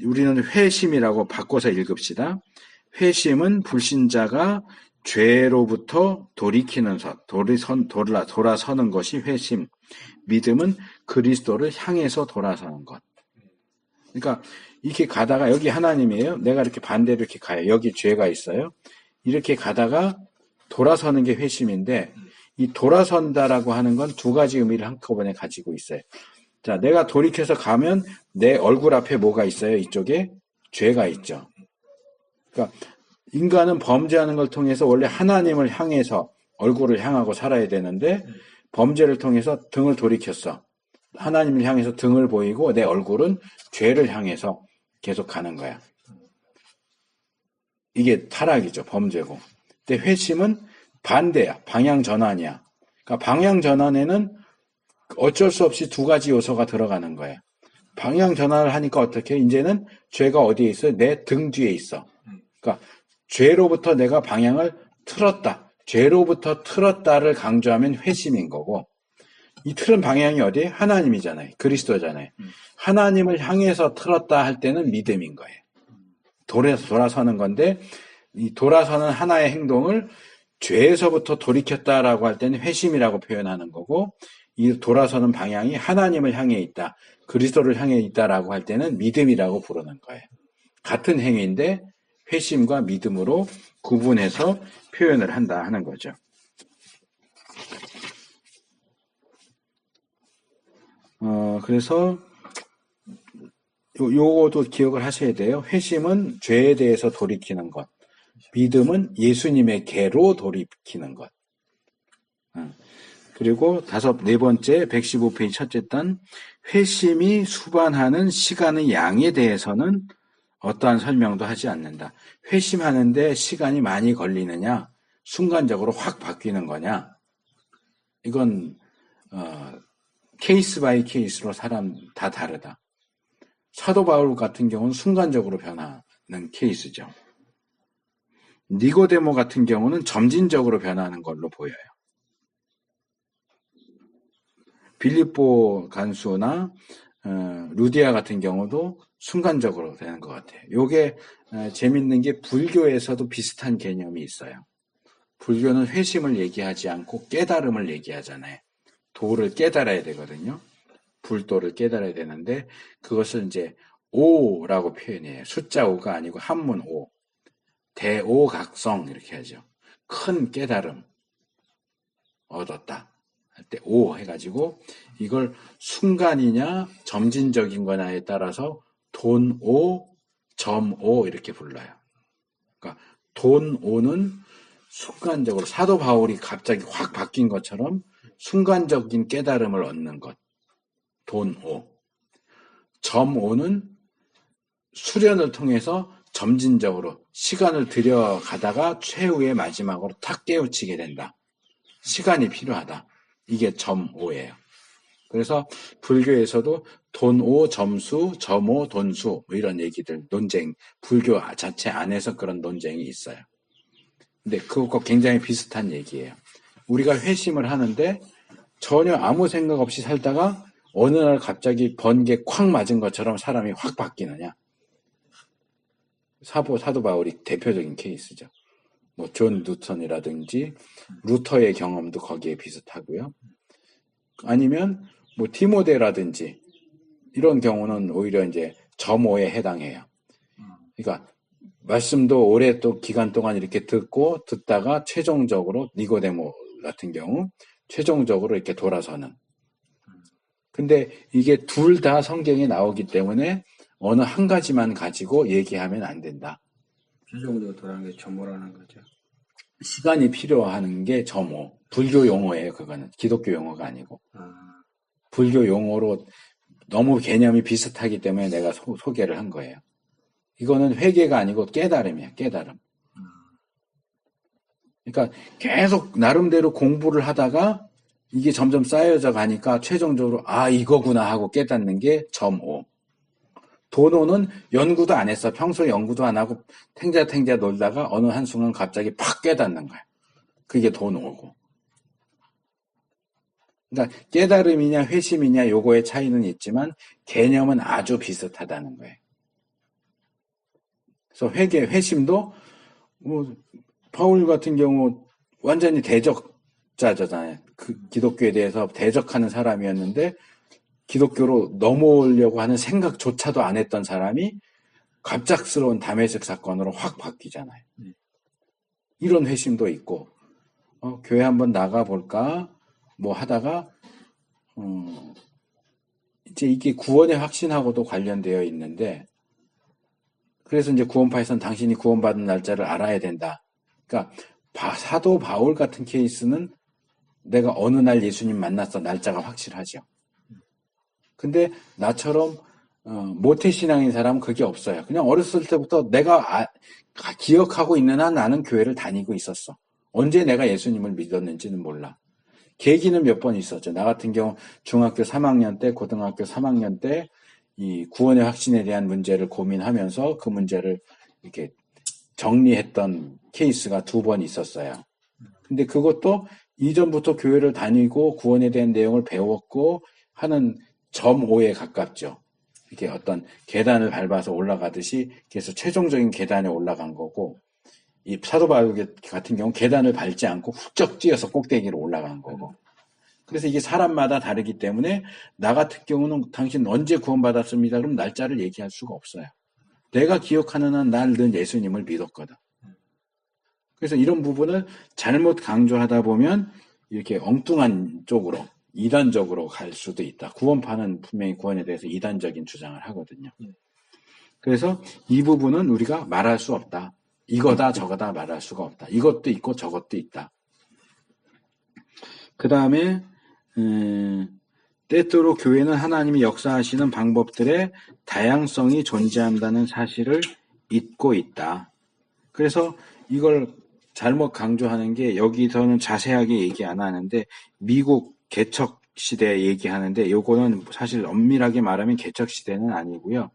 우리는 회심이라고 바꿔서 읽읍시다. 회심은 불신자가 죄로부터 돌이키는 돌아서는 것이 회심. 믿음은 그리스도를 향해서 돌아서는 것. 그러니까 이렇게 가다가 여기 하나님이에요. 내가 이렇게 반대로 이렇게 가요. 여기 죄가 있어요. 이렇게 가다가 돌아서는 게 회심인데 이 돌아선다라고 하는 건 두 가지 의미를 한꺼번에 가지고 있어요. 자, 내가 돌이켜서 가면 내 얼굴 앞에 뭐가 있어요? 이쪽에 죄가 있죠. 그러니까 인간은 범죄하는 걸 통해서 원래 하나님을 향해서 얼굴을 향하고 살아야 되는데 범죄를 통해서 등을 돌이켰어. 하나님을 향해서 등을 보이고 내 얼굴은 죄를 향해서 계속 가는 거야. 이게 타락이죠. 범죄고. 근데 회심은 반대야. 방향 전환이야. 그러니까 방향 전환에는 어쩔 수 없이 두 가지 요소가 들어가는 거예요. 방향 전환을 하니까 어떻게? 이제는 죄가 어디에 있어요? 내 등 뒤에 있어. 그러니까 죄로부터 내가 방향을 틀었다. 죄로부터 틀었다를 강조하면 회심인 거고 이 틀은 방향이 어디에? 하나님이잖아요. 그리스도잖아요. 하나님을 향해서 틀었다 할 때는 믿음인 거예요. 돌아서는 건데 이 돌아서는 하나의 행동을 죄에서부터 돌이켰다라고 할 때는 회심이라고 표현하는 거고 이 돌아서는 방향이 하나님을 향해 있다. 그리스도를 향해 있다라고 할 때는 믿음이라고 부르는 거예요. 같은 행위인데 회심과 믿음으로 구분해서 표현을 한다 하는 거죠. 그래서 요것도 기억을 하셔야 돼요. 회심은 죄에 대해서 돌이키는 것. 믿음은 예수님의 계로 돌이키는 것. 그리고 네 번째 115페이지 첫째 단 회심이 수반하는 시간의 양에 대해서는 어떠한 설명도 하지 않는다. 회심하는데 시간이 많이 걸리느냐, 순간적으로 확 바뀌는 거냐, 이건 케이스 바이 케이스로 사람 다 다르다. 사도 바울 같은 경우는 순간적으로 변하는 케이스죠. 니고데모 같은 경우는 점진적으로 변하는 걸로 보여요. 빌립보 간수나 루디아 같은 경우도 순간적으로 되는 것 같아요. 요게 재밌는 게 불교에서도 비슷한 개념이 있어요. 불교는 회심을 얘기하지 않고 깨달음을 얘기하잖아요. 도를 깨달아야 되거든요. 불도를 깨달아야 되는데 그것을 이제 오라고 표현해요. 숫자 5가 아니고 한문 5. 대오각성 이렇게 하죠. 큰 깨달음 얻었다 할 때 오 해가지고 이걸 순간이냐 점진적인 거냐에 따라서 돈오, 점오 이렇게 불러요. 그러니까 돈오는 순간적으로 사도 바울이 갑자기 확 바뀐 것처럼 순간적인 깨달음을 얻는 것. 돈오. 점오는 수련을 통해서 점진적으로 시간을 들여가다가 최후의 마지막으로 탁 깨우치게 된다. 시간이 필요하다. 이게 점오예요. 그래서 불교에서도 돈오, 점수, 점오, 돈수 뭐 이런 얘기들 논쟁, 불교 자체 안에서 그런 논쟁이 있어요. 근데 그것과 굉장히 비슷한 얘기예요. 우리가 회심을 하는데 전혀 아무 생각 없이 살다가 어느 날 갑자기 번개 콱 맞은 것처럼 사람이 확 바뀌느냐. 사도 바울이 대표적인 케이스죠. 뭐 존 뉴턴이라든지 루터의 경험도 거기에 비슷하고요. 아니면 뭐 디모데라든지 이런 경우는 오히려 이제 점오에 해당해요. 그러니까 말씀도 오래 또 기간 동안 이렇게 듣다가 최종적으로 니고데모 같은 경우 최종적으로 이렇게 돌아서는. 근데 이게 둘 다 성경에 나오기 때문에 어느 한 가지만 가지고 얘기하면 안 된다. 최종적으로 돌아가는 게 점오라는 거죠. 시간이 필요한 게 점오. 불교 용어예요, 그거는. 기독교 용어가 아니고. 불교 용어로 너무 개념이 비슷하기 때문에 내가 소개를 한 거예요. 이거는 회개가 아니고 깨달음이야, 깨달음. 그러니까 계속 나름대로 공부를 하다가 이게 점점 쌓여져 가니까 최종적으로 이거구나 하고 깨닫는 게 점오. 도노는 연구도 안 했어. 평소에 연구도 안 하고 탱자탱자 놀다가 어느 한순간 갑자기 팍 깨닫는 거야. 그게 도노고. 그러니까 깨달음이냐 회심이냐 요거의 차이는 있지만 개념은 아주 비슷하다는 거예요. 그래서 회심도 뭐 바울 같은 경우 완전히 대적자잖아요. 그 기독교에 대해서 대적하는 사람이었는데 기독교로 넘어오려고 하는 생각조차도 안 했던 사람이 갑작스러운 다메섹 사건으로 확 바뀌잖아요. 이런 회심도 있고 교회 한번 나가볼까 뭐 하다가 이제 이게 구원의 확신하고도 관련되어 있는데 그래서 이제 구원파에서는 당신이 구원받은 날짜를 알아야 된다. 그러니까 사도 바울 같은 케이스는 내가 어느 날 예수님 만났어 날짜가 확실하죠. 근데 나처럼 모태신앙인 사람은 그게 없어요. 그냥 어렸을 때부터 내가 기억하고 있는 한 나는 교회를 다니고 있었어. 언제 내가 예수님을 믿었는지는 몰라. 계기는 몇 번 있었죠. 나 같은 경우 중학교 3학년 때, 고등학교 3학년 때 이 구원의 확신에 대한 문제를 고민하면서 그 문제를 이렇게 정리했던 케이스가 2번 있었어요. 근데 그것도 이전부터 교회를 다니고 구원에 대한 내용을 배웠고 하는 점오에 가깝죠. 이렇게 어떤 계단을 밟아서 올라가듯이 그래서 최종적인 계단에 올라간 거고 이 사도 바울 같은 경우 계단을 밟지 않고 훌쩍 뛰어서 꼭대기로 올라간 거고 그래서 이게 사람마다 다르기 때문에 나 같은 경우는 당신 언제 구원받았습니다. 그럼 날짜를 얘기할 수가 없어요. 내가 기억하는 한 날 늘 예수님을 믿었거든. 그래서 이런 부분을 잘못 강조하다 보면 이렇게 엉뚱한 쪽으로 이단적으로 갈 수도 있다. 구원파는 분명히 구원에 대해서 이단적인 주장을 하거든요. 그래서 이 부분은 우리가 말할 수 없다. 이거다 저거다 말할 수가 없다. 이것도 있고 저것도 있다. 그 다음에 때때로 교회는 하나님이 역사하시는 방법들의 다양성이 존재한다는 사실을 잊고 있다. 그래서 이걸 잘못 강조하는 게 여기서는 자세하게 얘기 안 하는데 미국 개척 시대 얘기하는데 요거는 사실 엄밀하게 말하면 개척 시대는 아니고요.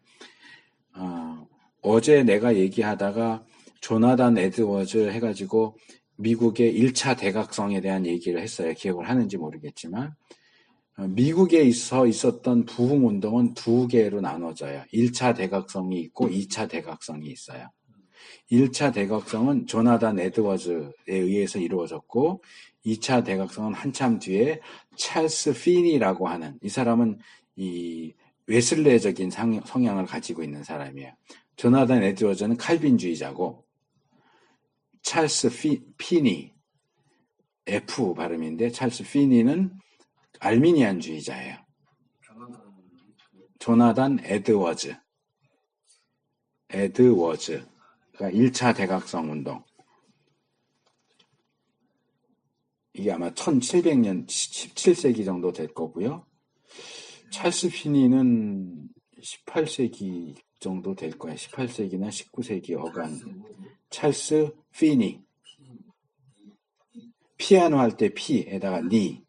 어제 내가 얘기하다가 조나단 에드워즈 해가지고 미국의 1차 대각성에 대한 얘기를 했어요. 기억을 하는지 모르겠지만 미국에 있었던 부흥운동은 두 개로 나눠져요. 1차 대각성이 있고 2차 대각성이 있어요. 1차 대각성은 조나단 에드워즈에 의해서 이루어졌고 2차 대각성은 한참 뒤에 찰스 피니라고 하는 이 사람은 이 웨슬레적인 성향을 가지고 있는 사람이에요. 조나단 에드워즈는 칼빈주의자고 찰스 피니 F 발음인데 찰스 피니는 알미니안주의자예요. 조나단 에드워즈. 그러니까 1차 대각성 운동. 이게 아마 1700년, 17세기 정도 될 거고요. 찰스 피니는 18세기 정도 될 거예요. 18세기나 19세기 어간. 찰스 피니. 피아노 할 때 피에다가 니.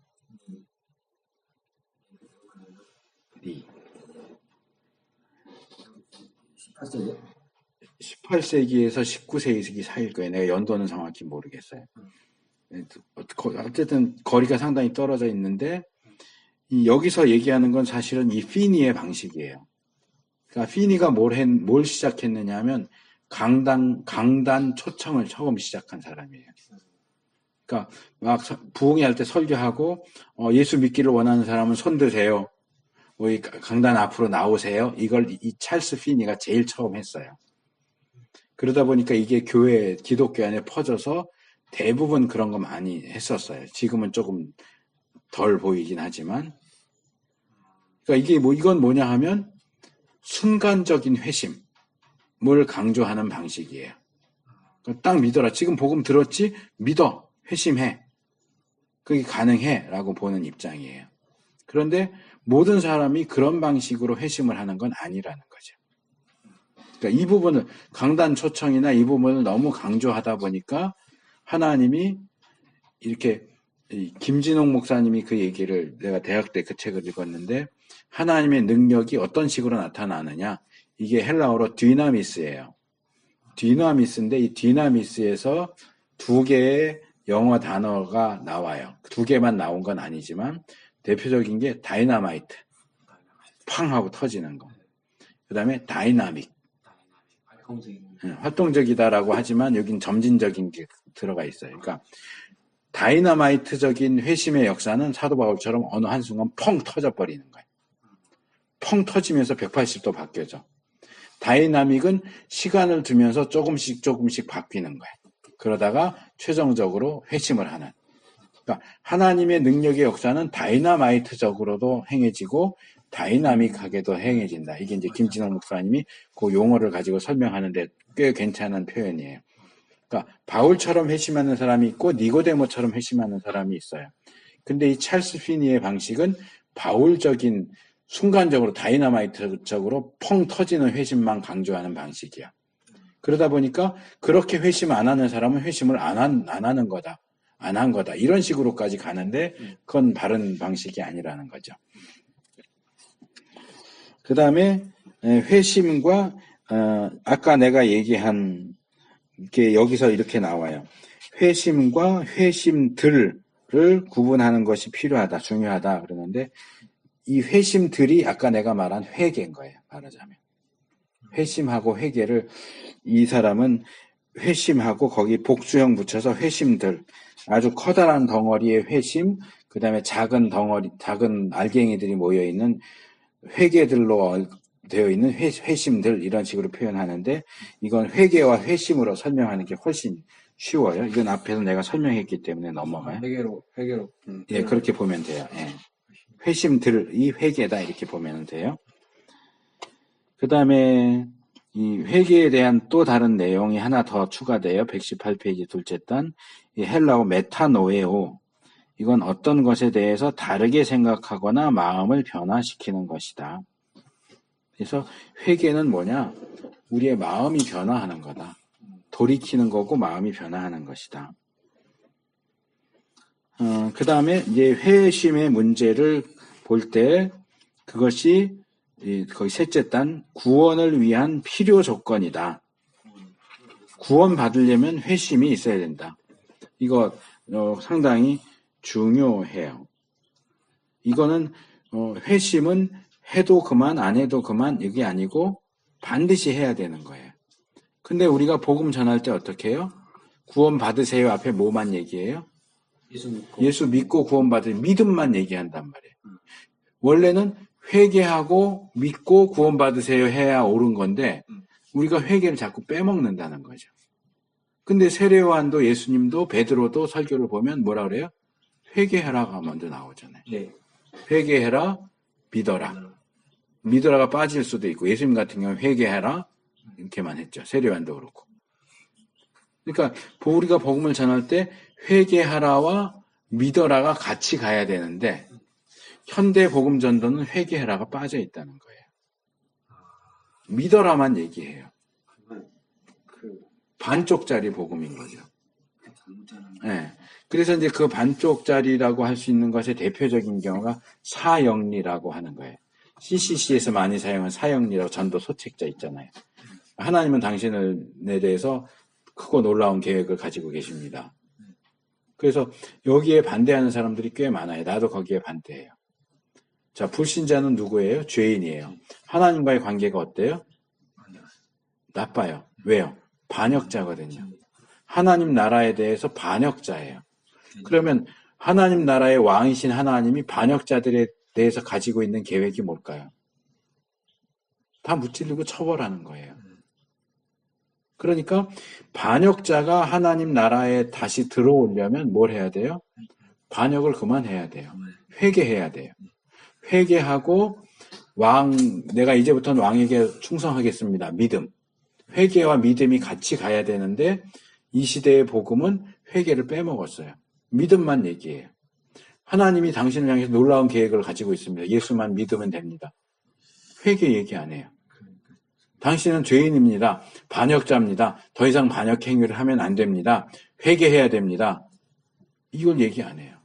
18세기에서 19세기 사이일 거예요. 내가 연도는 정확히 모르겠어요. 어쨌든 거리가 상당히 떨어져 있는데 여기서 얘기하는 건 사실은 이 피니의 방식이에요. 그러니까 피니가 뭘 시작했느냐 하면 강단 초청을 처음 시작한 사람이에요. 그러니까 막 부흥회 할 때 설교하고 예수 믿기를 원하는 사람은 손 드세요. 우리 강단 앞으로 나오세요. 이걸 이 찰스 피니가 제일 처음 했어요. 그러다 보니까 이게 기독교 안에 퍼져서 대부분 그런 거 많이 했었어요. 지금은 조금 덜 보이긴 하지만. 그러니까 이건 뭐냐 하면 순간적인 회심을 강조하는 방식이에요. 딱 믿어라. 지금 복음 들었지? 믿어. 회심해. 그게 가능해. 라고 보는 입장이에요. 그런데 모든 사람이 그런 방식으로 회심을 하는 건 아니라는 거죠. 그러니까 이 부분을 강단 초청이나 이 부분을 너무 강조하다 보니까 하나님이 이렇게 김진홍 목사님이 그 얘기를 내가 대학 때 그 책을 읽었는데 하나님의 능력이 어떤 식으로 나타나느냐 이게 헬라어로 디나미스예요. 디나미스인데 이 디나미스에서 두 개의 영어 단어가 나와요. 두 개만 나온 건 아니지만 대표적인 게 다이나마이트 팡 하고 터지는 거. 그 다음에 다이나믹 활동적이다라고 하지만 여긴 점진적인 게 들어가 있어요. 그러니까 다이나마이트적인 회심의 역사는 사도 바울처럼 어느 한순간 펑 터져버리는 거예요. 펑 터지면서 180도 바뀌어져. 다이나믹은 시간을 두면서 조금씩 바뀌는 거예요. 그러다가 최종적으로 회심을 하는. 그러니까 하나님의 능력의 역사는 다이나마이트적으로도 행해지고 다이나믹하게도 행해진다. 이게 이제 김진호 목사님이 그 용어를 가지고 설명하는데 꽤 괜찮은 표현이에요. 그러니까 바울처럼 회심하는 사람이 있고 니고데모처럼 회심하는 사람이 있어요. 근데 이 찰스 피니의 방식은 바울적인 순간적으로 다이나마이트적으로 펑 터지는 회심만 강조하는 방식이야. 그러다 보니까 그렇게 회심 안 하는 사람은 회심을 안 하는 거다. 안 한 거다. 이런 식으로까지 가는데 그건 바른 방식이 아니라는 거죠. 그 다음에 회심과 아까 내가 얘기한 게 여기서 이렇게 나와요. 회심과 회심들을 구분하는 것이 필요하다, 중요하다 그러는데 이 회심들이 아까 내가 말한 회개인 거예요. 말하자면. 회심하고 회개를 이 사람은 회심하고 거기 복수형 붙여서 회심들 아주 커다란 덩어리의 회심 그 다음에 작은 알갱이들이 모여있는 회개들로 되어 있는 회심들 이런 식으로 표현하는데 이건 회개와 회심으로 설명하는 게 훨씬 쉬워요. 이건 앞에서 내가 설명했기 때문에 넘어가요. 회개로. 예, 그렇게 보면 돼요. 예. 회심들이 회개다 이렇게 보면 돼요. 그 다음에 이 회개에 대한 또 다른 내용이 하나 더 추가돼요. 118페이지 둘째 단, 이 헬라어 메타노에오. 이건 어떤 것에 대해서 다르게 생각하거나 마음을 변화시키는 것이다. 그래서 회개는 뭐냐? 우리의 마음이 변화하는 거다. 돌이키는 거고 마음이 변화하는 것이다. 그 다음에 이제 회심의 문제를 볼 때 그것이 거의 셋째 단 구원을 위한 필요 조건이다. 구원 받으려면 회심이 있어야 된다. 이거 상당히 중요해요. 이거는 회심은 해도 그만 안 해도 그만 이게 아니고 반드시 해야 되는 거예요. 근데 우리가 복음 전할 때 어떻게 해요? 구원 받으세요 앞에 뭐만 얘기해요? 예수 믿고 구원 받을 믿음만 얘기한단 말이에요. 원래는 회개하고 믿고 구원 받으세요 해야 옳은 건데 우리가 회개를 자꾸 빼먹는다는 거죠. 근데 세례요한도 예수님도 베드로도 설교를 보면 뭐라 그래요? 회개해라가 먼저 나오잖아요. 네. 회개해라, 믿어라. 믿어라가 빠질 수도 있고 예수님 같은 경우는 회개해라 이렇게만 했죠. 세례요한도 그렇고. 그러니까 우리가 복음을 전할 때 회개하라와 믿어라가 같이 가야 되는데 현대 복음 전도는 회개해라가 빠져 있다는 거예요. 믿어라만 얘기해요. 반쪽짜리 복음인 거죠. 네. 그래서 이제 그 반쪽짜리라고 할 수 있는 것의 대표적인 경우가 사형리라고 하는 거예요. CCC에서 많이 사용한 사형리라고 전도 소책자 있잖아요. 하나님은 당신에 대해서 크고 놀라운 계획을 가지고 계십니다. 그래서 여기에 반대하는 사람들이 꽤 많아요. 나도 거기에 반대해요. 자, 불신자는 누구예요? 죄인이에요. 하나님과의 관계가 어때요? 나빠요. 왜요? 반역자거든요. 하나님 나라에 대해서 반역자예요. 그러면 하나님 나라의 왕이신 하나님이 반역자들에 대해서 가지고 있는 계획이 뭘까요? 다 무찌르고 처벌하는 거예요. 그러니까 반역자가 하나님 나라에 다시 들어오려면 뭘 해야 돼요? 반역을 그만해야 돼요. 회개해야 돼요. 회개하고 내가 이제부터는 왕에게 충성하겠습니다. 믿음. 회개와 믿음이 같이 가야 되는데 이 시대의 복음은 회개를 빼먹었어요. 믿음만 얘기해요. 하나님이 당신을 향해서 놀라운 계획을 가지고 있습니다. 예수만 믿으면 됩니다. 회개 얘기 안 해요. 당신은 죄인입니다. 반역자입니다. 더 이상 반역 행위를 하면 안 됩니다. 회개해야 됩니다. 이걸 얘기 안 해요.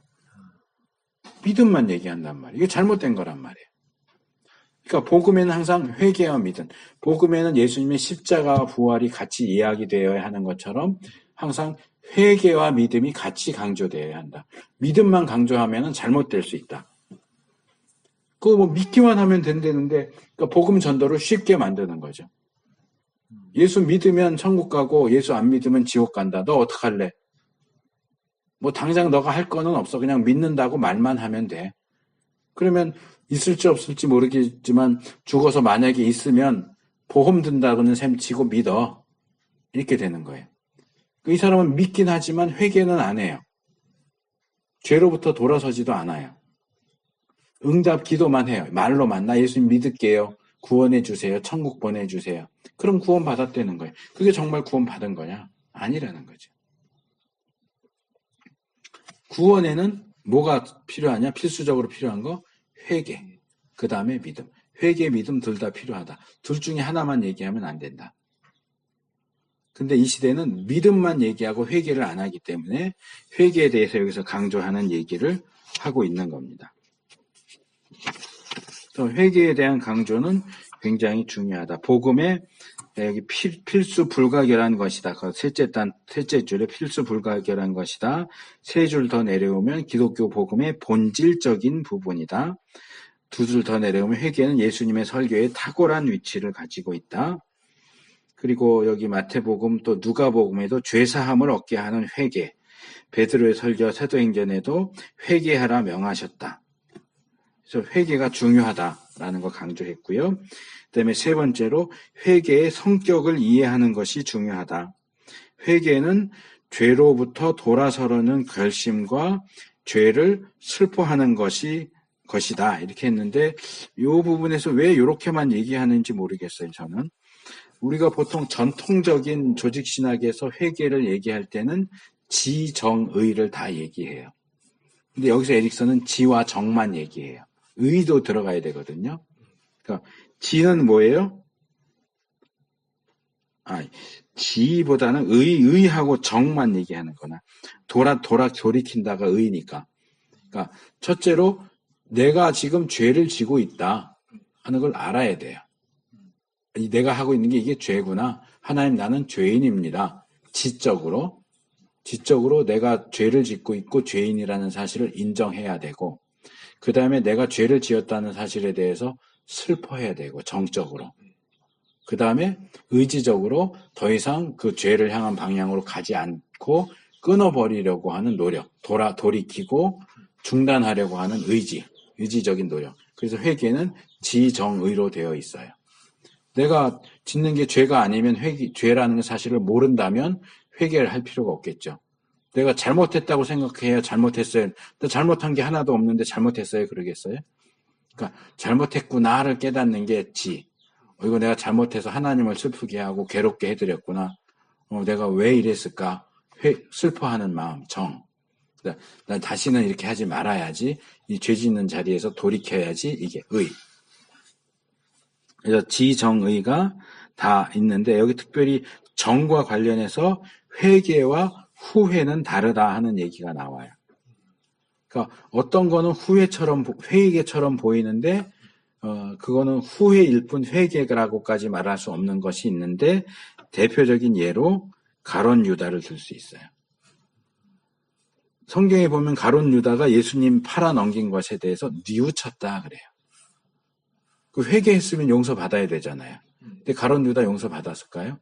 믿음만 얘기한단 말이에요. 이게 잘못된 거란 말이에요. 그러니까 복음에는 항상 회개와 믿음, 복음에는 예수님의 십자가와 부활이 같이 이야기되어야 하는 것처럼 항상 회개와 믿음이 같이 강조되어야 한다. 믿음만 강조하면 잘못될 수 있다. 그거 뭐 믿기만 하면 된다는데 그러니까 복음 전도를 쉽게 만드는 거죠. 예수 믿으면 천국 가고 예수 안 믿으면 지옥 간다. 너 어떡할래? 뭐 당장 너가 할 거는 없어. 그냥 믿는다고 말만 하면 돼. 그러면 있을지 없을지 모르겠지만 죽어서 만약에 있으면 보험 든다고는 셈 치고 믿어. 이렇게 되는 거예요. 이 사람은 믿긴 하지만 회개는 안 해요. 죄로부터 돌아서지도 않아요. 응답 기도만 해요. 말로만 나 예수님 믿을게요. 구원해 주세요. 천국 보내주세요. 그럼 구원 받았다는 거예요. 그게 정말 구원 받은 거냐? 아니라는 거죠. 구원에는 뭐가 필요하냐? 필수적으로 필요한 거? 회개. 그 다음에 믿음. 회개, 믿음 둘 다 필요하다. 둘 중에 하나만 얘기하면 안 된다. 근데 이 시대는 믿음만 얘기하고 회개를 안 하기 때문에 회개에 대해서 여기서 강조하는 얘기를 하고 있는 겁니다. 회개에 대한 강조는 굉장히 중요하다. 복음에 여기 필수 불가결한 것이다. 셋째 줄에 필수 불가결한 것이다. 세 줄 더 내려오면 기독교 복음의 본질적인 부분이다. 두 줄 더 내려오면 회개는 예수님의 설교에 탁월한 위치를 가지고 있다. 그리고 여기 마태복음 또 누가복음에도 죄사함을 얻게 하는 회개. 베드로의 설교 사도행전에도 회개하라 명하셨다. 그래서 회개가 중요하다라는 거 강조했고요. 그다음에 세 번째로 회개의 성격을 이해하는 것이 중요하다. 회개는 죄로부터 돌아서려는 결심과 죄를 슬퍼하는 것이다. 이렇게 했는데 이 부분에서 왜 이렇게만 얘기하는지 모르겠어요. 저는. 우리가 보통 전통적인 조직신학에서 회계를 얘기할 때는 지정의를 다 얘기해요. 근데 여기서 에릭슨은 지와 정만 얘기해요. 의도 들어가야 되거든요. 그러니까 지는 뭐예요? 지보다는 의하고 정만 얘기하는 거나 돌이킨다가 의니까. 그러니까 첫째로 내가 지금 죄를 지고 있다 하는 걸 알아야 돼요. 내가 하고 있는 게 이게 죄구나. 하나님 나는 죄인입니다. 지적으로 내가 죄를 짓고 있고 죄인이라는 사실을 인정해야 되고 그 다음에 내가 죄를 지었다는 사실에 대해서 슬퍼해야 되고 정적으로 그 다음에 의지적으로 더 이상 그 죄를 향한 방향으로 가지 않고 끊어버리려고 하는 노력, 돌이키고 중단하려고 하는 의지적인 노력. 그래서 회개는 지정의로 되어 있어요. 내가 짓는 게 죄가 아니면 죄라는 사실을 모른다면 회개를 할 필요가 없겠죠. 내가 잘못했다고 생각해야 잘못했어요. 나 잘못한 게 하나도 없는데 잘못했어요. 그러겠어요? 그러니까 잘못했구나를 깨닫는 게 지. 이거 내가 잘못해서 하나님을 슬프게 하고 괴롭게 해드렸구나. 내가 왜 이랬을까? 슬퍼하는 마음, 정. 난 다시는 이렇게 하지 말아야지. 이 죄 짓는 자리에서 돌이켜야지. 이게 의. 그래서 지정의가 다 있는데 여기 특별히 정과 관련해서 회개와 후회는 다르다 하는 얘기가 나와요. 그러니까 어떤 거는 회개처럼 보이는데 그거는 후회일 뿐 회개라고까지 말할 수 없는 것이 있는데 대표적인 예로 가룟 유다를 들 수 있어요. 성경에 보면 가룟 유다가 예수님 팔아넘긴 것에 대해서 뉘우쳤다 그래요. 그 회개했으면 용서받아야 되잖아요. 근데 가룟 유다 용서받았을까요?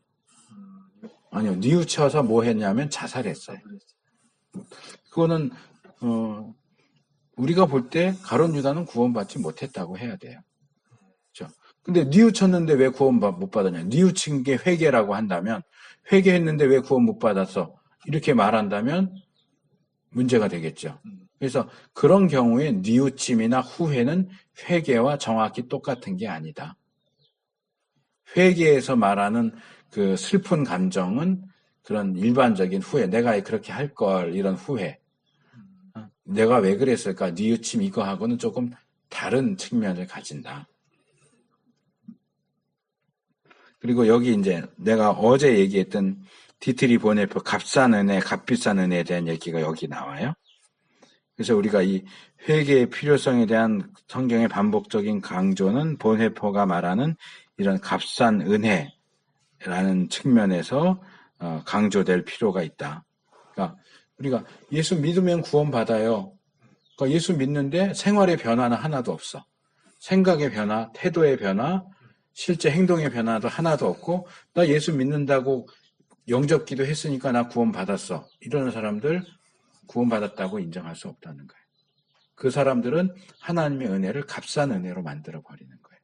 아니요. 뉘우쳐서 뭐 했냐면 자살했어요. 그거는 우리가 볼 때 가룟 유다는 구원받지 못했다고 해야 돼요. 그렇죠? 근데 뉘우쳤는데 왜 구원 못 받았냐? 뉘우친 게 회개라고 한다면 회개했는데 왜 구원 못 받았어? 이렇게 말한다면 문제가 되겠죠. 그래서 그런 경우에 뉘우침이나 후회는 회개와 정확히 똑같은 게 아니다. 회개에서 말하는 그 슬픈 감정은 그런 일반적인 후회, 내가 그렇게 할 걸 이런 후회, 내가 왜 그랬을까, 뉘우침 이거하고는 조금 다른 측면을 가진다. 그리고 여기 이제 내가 어제 얘기했던 디트리 보네퍼 값싼 은혜, 값비싼 은혜에 대한 얘기가 여기 나와요. 그래서 우리가 이 회개의 필요성에 대한 성경의 반복적인 강조는 보네퍼가 말하는 이런 값싼 은혜라는 측면에서 강조될 필요가 있다. 그러니까 우리가 예수 믿으면 구원받아요. 그러니까 예수 믿는데 생활의 변화는 하나도 없어. 생각의 변화, 태도의 변화, 실제 행동의 변화도 하나도 없고 나 예수 믿는다고 영접기도 했으니까 나 구원받았어. 이러는 사람들 구원받았다고 인정할 수 없다는 거예요. 그 사람들은 하나님의 은혜를 값싼 은혜로 만들어버리는 거예요.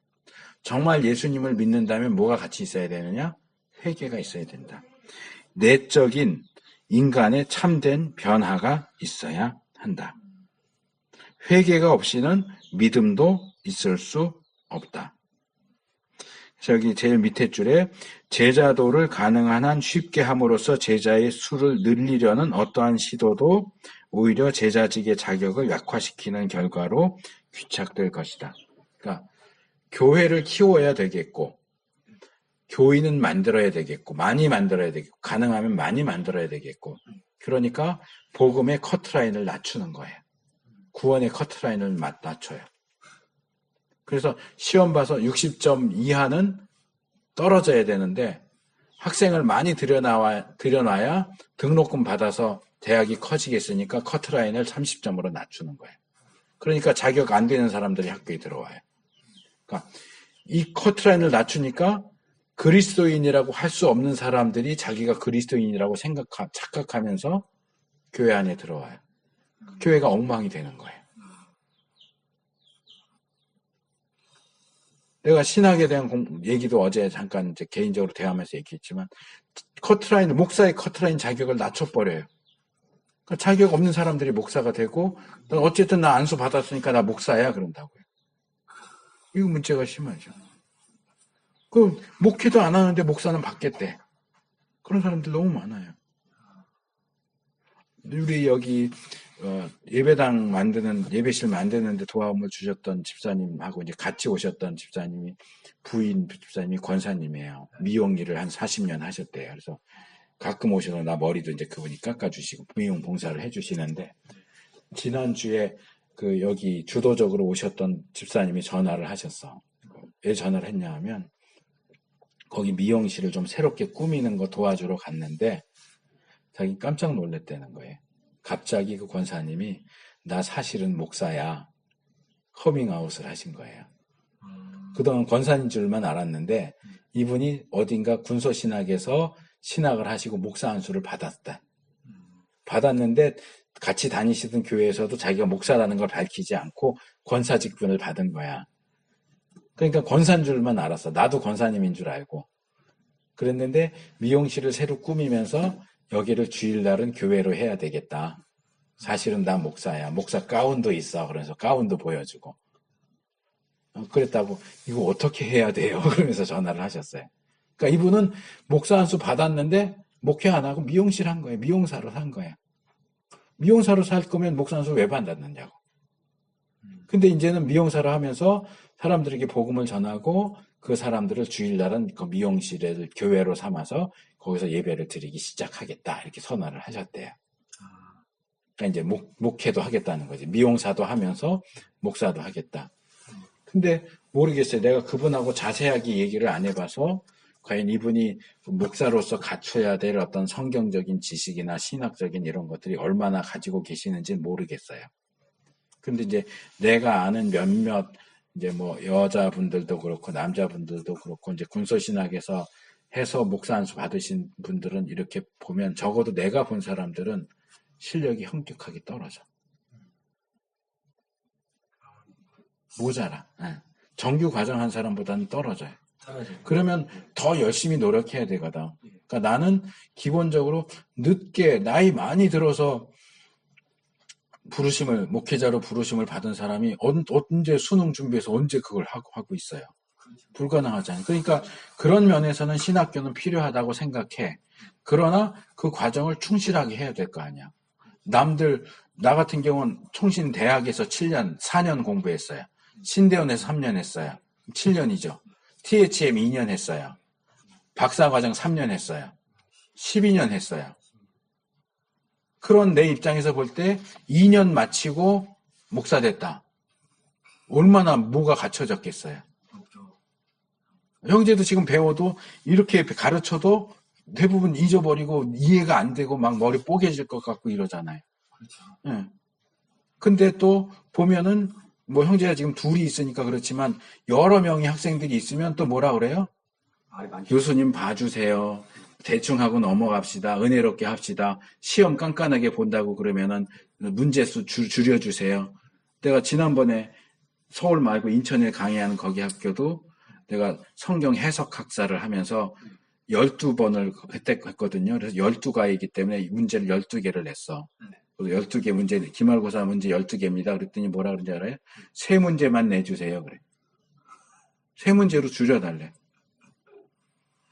정말 예수님을 믿는다면 뭐가 같이 있어야 되느냐? 회개가 있어야 된다. 내적인 인간의 참된 변화가 있어야 한다. 회개가 없이는 믿음도 있을 수 없다. 여기 제일 밑에 줄에 제자도를 가능한 한 쉽게 함으로써 제자의 수를 늘리려는 어떠한 시도도 오히려 제자직의 자격을 약화시키는 결과로 귀착될 것이다. 그러니까 교회를 키워야 되겠고 교인은 만들어야 되겠고 많이 만들어야 되겠고 가능하면 많이 만들어야 되겠고 그러니까 복음의 커트라인을 낮추는 거예요. 구원의 커트라인을 낮춰요. 그래서 시험 봐서 60점 이하는 떨어져야 되는데 학생을 많이 들여놔야 등록금 받아서 대학이 커지겠으니까 커트라인을 30점으로 낮추는 거예요. 그러니까 자격 안 되는 사람들이 학교에 들어와요. 그러니까 이 커트라인을 낮추니까 그리스도인이라고 할 수 없는 사람들이 자기가 그리스도인이라고 착각하면서 교회 안에 들어와요. 교회가 엉망이 되는 거예요. 내가 신학에 대한 얘기도 어제 잠깐 이제 개인적으로 대화하면서 얘기했지만 목사의 커트라인 자격을 낮춰버려요. 그러니까 자격 없는 사람들이 목사가 되고, 어쨌든 나 안수 받았으니까 나 목사야, 그런다고요. 이거 문제가 심하죠. 그, 목회도 안 하는데 목사는 받겠대. 그런 사람들 너무 많아요. 우리 여기, 예배당 만드는, 예배실 만드는데 도움을 주셨던 집사님하고 이제 같이 오셨던 집사님이, 부인 집사님이 권사님이에요. 미용 일을 한 40년 하셨대요. 그래서 가끔 오셔서 나 머리도 이제 그분이 깎아주시고, 미용 봉사를 해주시는데, 지난주에 그 여기 주도적으로 오셨던 집사님이 전화를 하셨어. 왜 전화를 했냐 하면, 거기 미용실을 좀 새롭게 꾸미는 거 도와주러 갔는데, 자기 깜짝 놀랐다는 거예요. 갑자기 그 권사님이 나 사실은 목사야. 커밍아웃을 하신 거예요. 그동안 권사인 줄만 알았는데 이분이 어딘가 군소신학에서 신학을 하시고 목사 안수를 받았다. 받았는데 같이 다니시던 교회에서도 자기가 목사라는 걸 밝히지 않고 권사 직분을 받은 거야. 그러니까 권사인 줄만 알았어. 나도 권사님인 줄 알고. 그랬는데 미용실을 새로 꾸미면서 여기를 주일날은 교회로 해야 되겠다. 사실은 나 목사야. 목사 가운도 있어. 그래서 가운도 보여주고. 그랬다고 이거 어떻게 해야 돼요? 그러면서 전화를 하셨어요. 그러니까 이분은 목사 안수 받았는데 목회 안 하고 미용실 한 거예요. 미용사로 산 거예요. 미용사로 살 거면 목사 안수 왜 받았느냐고. 근데 이제는 미용사로 하면서 사람들에게 복음을 전하고 그 사람들을 주일날은 그 미용실을 교회로 삼아서 거기서 예배를 드리기 시작하겠다. 이렇게 선언을 하셨대요. 그러니까 이제 목회도 하겠다는 거지. 미용사도 하면서 목사도 하겠다. 근데 모르겠어요. 내가 그분하고 자세하게 얘기를 안 해봐서 과연 이분이 목사로서 갖춰야 될 어떤 성경적인 지식이나 신학적인 이런 것들이 얼마나 가지고 계시는지 모르겠어요. 근데 이제 내가 아는 몇몇 이제 뭐 여자분들도 그렇고 남자분들도 그렇고 이제 군소신학에서 해서 목사 안수 받으신 분들은 이렇게 보면 적어도 내가 본 사람들은 실력이 현격하게 떨어져. 모자라. 정규 과정 한 사람보다는 떨어져요. 그러면 더 열심히 노력해야 되거든. 그러니까 나는 기본적으로 늦게 나이 많이 들어서 목회자로 부르심을 받은 사람이 언제 수능 준비해서 언제 그걸 하고 있어요. 불가능하잖아요. 그러니까 그런 면에서는 신학교는 필요하다고 생각해. 그러나 그 과정을 충실하게 해야 될 거 아니야. 나 같은 경우는 총신대학에서 7년, 4년 공부했어요. 신대원에서 3년 했어요. 7년이죠. THM 2년 했어요. 박사과정 3년 했어요. 12년 했어요. 그런 내 입장에서 볼 때 2년 마치고 목사 됐다. 얼마나 뭐가 갖춰졌겠어요. 형제도 지금 배워도 이렇게 가르쳐도 대부분 잊어버리고 이해가 안 되고 막 머리 뽀개질 것 같고 이러잖아요. 예. 근데 또 보면은 뭐 형제가 지금 둘이 있으니까 그렇지만 여러 명의 학생들이 있으면 또 뭐라 그래요? 교수님 봐주세요. 대충 하고 넘어갑시다. 은혜롭게 합시다. 시험 깐깐하게 본다고 그러면은 문제수 줄여주세요. 내가 지난번에 서울 말고 인천에 강의하는 거기 학교도 내가 성경 해석 학사를 하면서 12번을 획득했거든요. 그래서 12가이기 때문에 문제를 12개를 냈어. 12개 문제, 기말고사 문제 12개입니다. 그랬더니 뭐라 그런지 알아요? 3문제만 내주세요. 그래. 3문제로 줄여달래.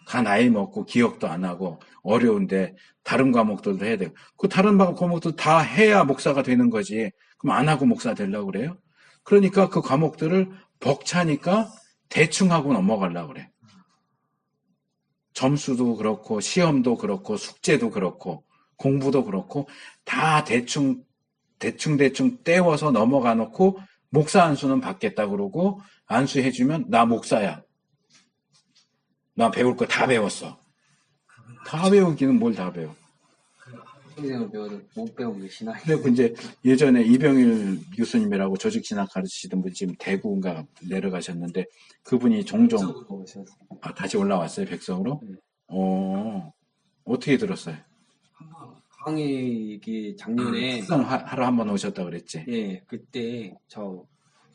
다 나이 먹고 기억도 안 하고 어려운데 다른 과목들도 해야 되고 그 다른 과목도 다 해야 목사가 되는 거지. 그럼 안 하고 목사 되려고 그래요? 그러니까 그 과목들을 벅차니까 대충 하고 넘어가려고 그래. 점수도 그렇고 시험도 그렇고 숙제도 그렇고 공부도 그렇고 다 대충 떼워서 넘어가 놓고 목사 안수는 받겠다 그러고 안수해주면 나 목사야. 나 배울 거 다 배웠어. 다 배우기는 뭘 다 배워. 평생을 배워도 못 배운 게 신학이에요. 근데 이제 예전에 이병일 교수님이라고 조직신학 가르치시던 분이 지금 대구인가 내려가셨는데 그분이 종종 다시 올라왔어요. 백석으로? 네. 어떻게 들었어요? 강의 작년에 하러 한번 오셨다 그랬지? 예, 그때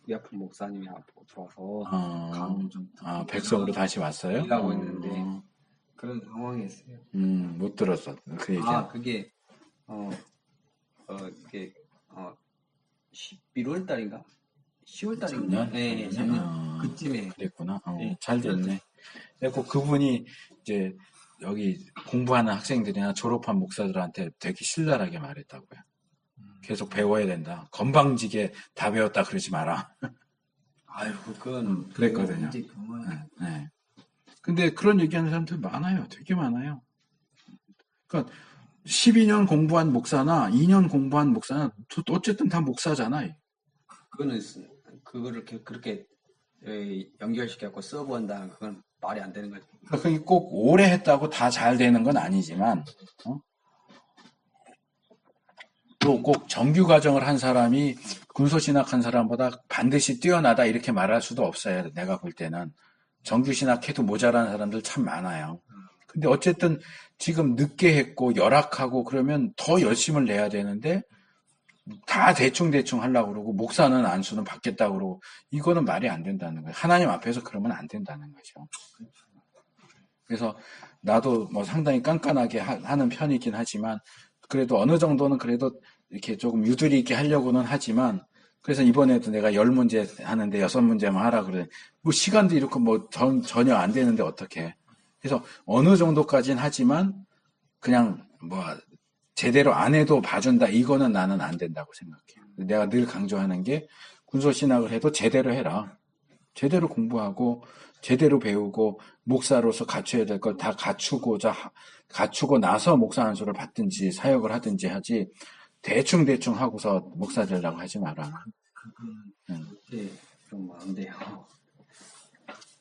우리 아픈 목사님이 들어와서 강의 좀 백석으로 다시 왔어요? 일하고 있는데 그런 상황이었어요. 못 들었어. 그 얘기. 그게 이게 11월 달인가? 10월 달인가? 작년? 네, 작년 그쯤에. 그랬구나. 네. 잘 됐네. 그리고 그분이 이제 여기 공부하는 학생들이나 졸업한 목사들한테 되게 신랄하게 말했다고요. 계속 배워야 된다. 건방지게 다 배웠다 그러지 마라. 아유, 그건 그랬거든요. 이제 그만. 네. 근데 그런 얘기하는 사람들 많아요. 되게 많아요. 그러니까 12년 공부한 목사나 2년 공부한 목사나 어쨌든 다 목사잖아. 그거를 그렇게 연결시켜갖고 서브한다. 그건 말이 안 되는 거지. 그러니까 꼭 오래 했다고 다 잘 되는 건 아니지만 또 꼭 정규 과정을 한 사람이 군소신학한 사람보다 반드시 뛰어나다 이렇게 말할 수도 없어요. 내가 볼 때는 정규 신학해도 모자란 사람들 참 많아요. 근데 어쨌든 지금 늦게 했고 열악하고 그러면 더 열심을 내야 되는데 다 대충 하려고 그러고 목사는 안수는 받겠다고 그러고 이거는 말이 안 된다는 거예요. 하나님 앞에서 그러면 안 된다는 거죠. 그래서 나도 뭐 상당히 깐깐하게 하는 편이긴 하지만 그래도 어느 정도는 그래도 이렇게 조금 유두리 있게 하려고는 하지만 그래서 이번에도 내가 10문제 하는데 6문제만 하라 그래. 뭐 시간도 이렇게 뭐 전혀 안 되는데 어떡해. 그래서 어느 정도까지는 하지만 그냥 뭐 제대로 안 해도 봐준다. 이거는 나는 안 된다고 생각해요. 내가 늘 강조하는 게 군소신학을 해도 제대로 해라. 제대로 공부하고 제대로 배우고 목사로서 갖춰야 될 걸 다 갖추고 나서 목사 안수를 받든지 사역을 하든지 하지 대충 하고서 목사 되려고 하지 마라. 네, 좀 안 돼요.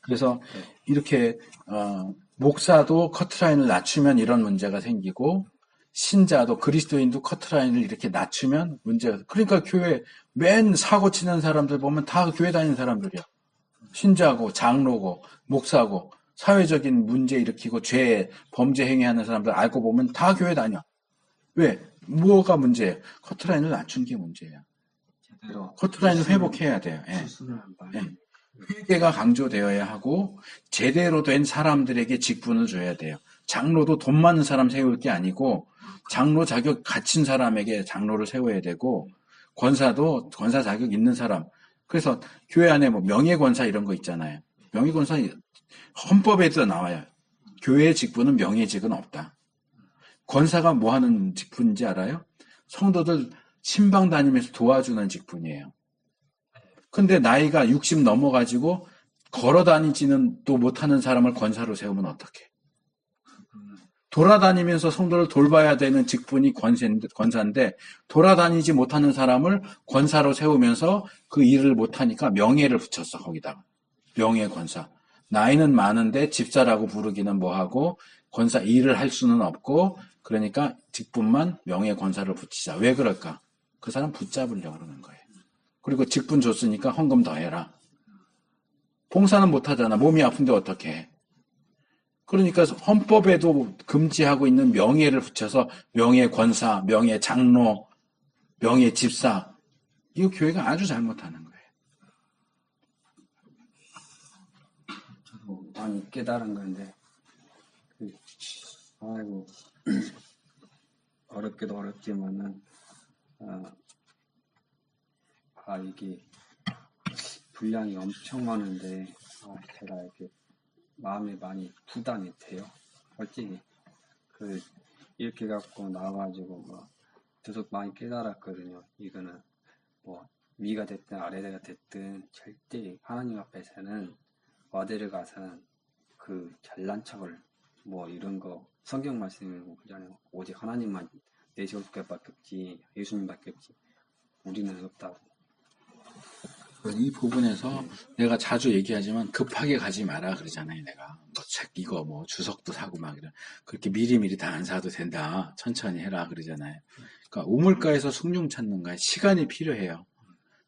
그래서 이렇게 목사도 커트라인을 낮추면 이런 문제가 생기고 신자도 그리스도인도 커트라인을 이렇게 낮추면 문제가. 그러니까 교회 맨 사고 치는 사람들 보면 다 교회 다니는 사람들이야. 신자고 장로고 목사고 사회적인 문제 일으키고 범죄 행위하는 사람들 알고 보면 다 교회 다녀. 왜? 뭐가 문제예요? 커트라인을 낮춘 게 문제예요. 커트라인을 회복해야 돼요. 예. 회개가 강조되어야 하고 제대로 된 사람들에게 직분을 줘야 돼요. 장로도 돈 많은 사람 세울 게 아니고 장로 자격 갖춘 사람에게 장로를 세워야 되고 권사도 권사 자격 있는 사람. 그래서 교회 안에 뭐 명예권사 이런 거 있잖아요. 명예권사 헌법에도 나와요. 교회의 직분은 명예직은 없다. 권사가 뭐 하는 직분인지 알아요? 성도들 신방 다니면서 도와주는 직분이에요. 근데 나이가 60 넘어가지고 걸어 다니지는 또 못하는 사람을 권사로 세우면 어떡해? 돌아다니면서 성도를 돌봐야 되는 직분이 권사인데 돌아다니지 못하는 사람을 권사로 세우면서 그 일을 못하니까 명예를 붙였어 거기다가. 명예권사. 나이는 많은데 집사라고 부르기는 뭐하고 권사 일을 할 수는 없고 그러니까 직분만 명예권사를 붙이자. 왜 그럴까? 그 사람 붙잡으려고 그러는 거예요. 그리고 직분 줬으니까 헌금 더 해라. 봉사는 못하잖아. 몸이 아픈데 어떻게 해? 그러니까 헌법에도 금지하고 있는 명예를 붙여서 명예권사, 명예장로, 명예집사. 이거 교회가 아주 잘못하는 거예요. 저도 많이 깨달은 건데 아이고 어렵기도 어렵지만은 이게 분량이 엄청 많은데 제가 이렇게 마음이 많이 부담이 돼요. 솔직히 이렇게 갖고 나와가지고 계속 많이 깨달았거든요. 이거는 뭐 위가 됐든 아래가 됐든 절대 하나님 앞에서는 어디를 가서는 그 잘난 척을 뭐 이런 거 성경 말씀이 그냥 오직 하나님만 내세울 것밖에 없지 예수님밖에 없지 우리는 없다고. 이 부분에서 내가 자주 얘기하지만 급하게 가지 마라 그러잖아요. 내가 뭐 책 이거 뭐 주석도 사고 막 이런 그렇게 미리미리 다 안 사도 된다. 천천히 해라 그러잖아요. 그러니까 우물가에서 숭늉 찾는 거에 시간이 필요해요.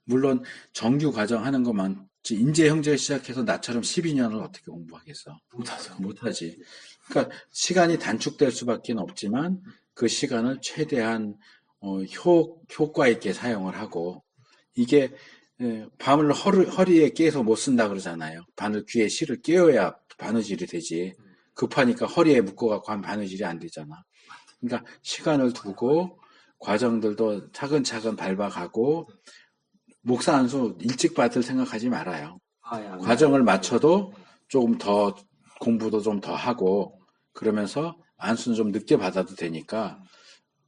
물론 정규 과정 하는 것만 인재 형제 시작해서 나처럼 12년을 어떻게 공부하겠어? 못하지. 그러니까 시간이 단축될 수밖에 없지만 그 시간을 최대한 효과 있게 사용을 하고 이게 밤을 허리에 깨서 못 쓴다 그러잖아요. 귀에 실을 깨워야 바느질이 되지. 급하니까 허리에 묶어갖고 하면 바느질이 안 되잖아. 그러니까 시간을 두고 과정들도 차근차근 밟아가고 목사 안수 일찍 받을 생각하지 말아요. 아예 안 과정을 가요. 맞춰도 조금 더 공부도 좀 더 하고 그러면서 안수는 좀 늦게 받아도 되니까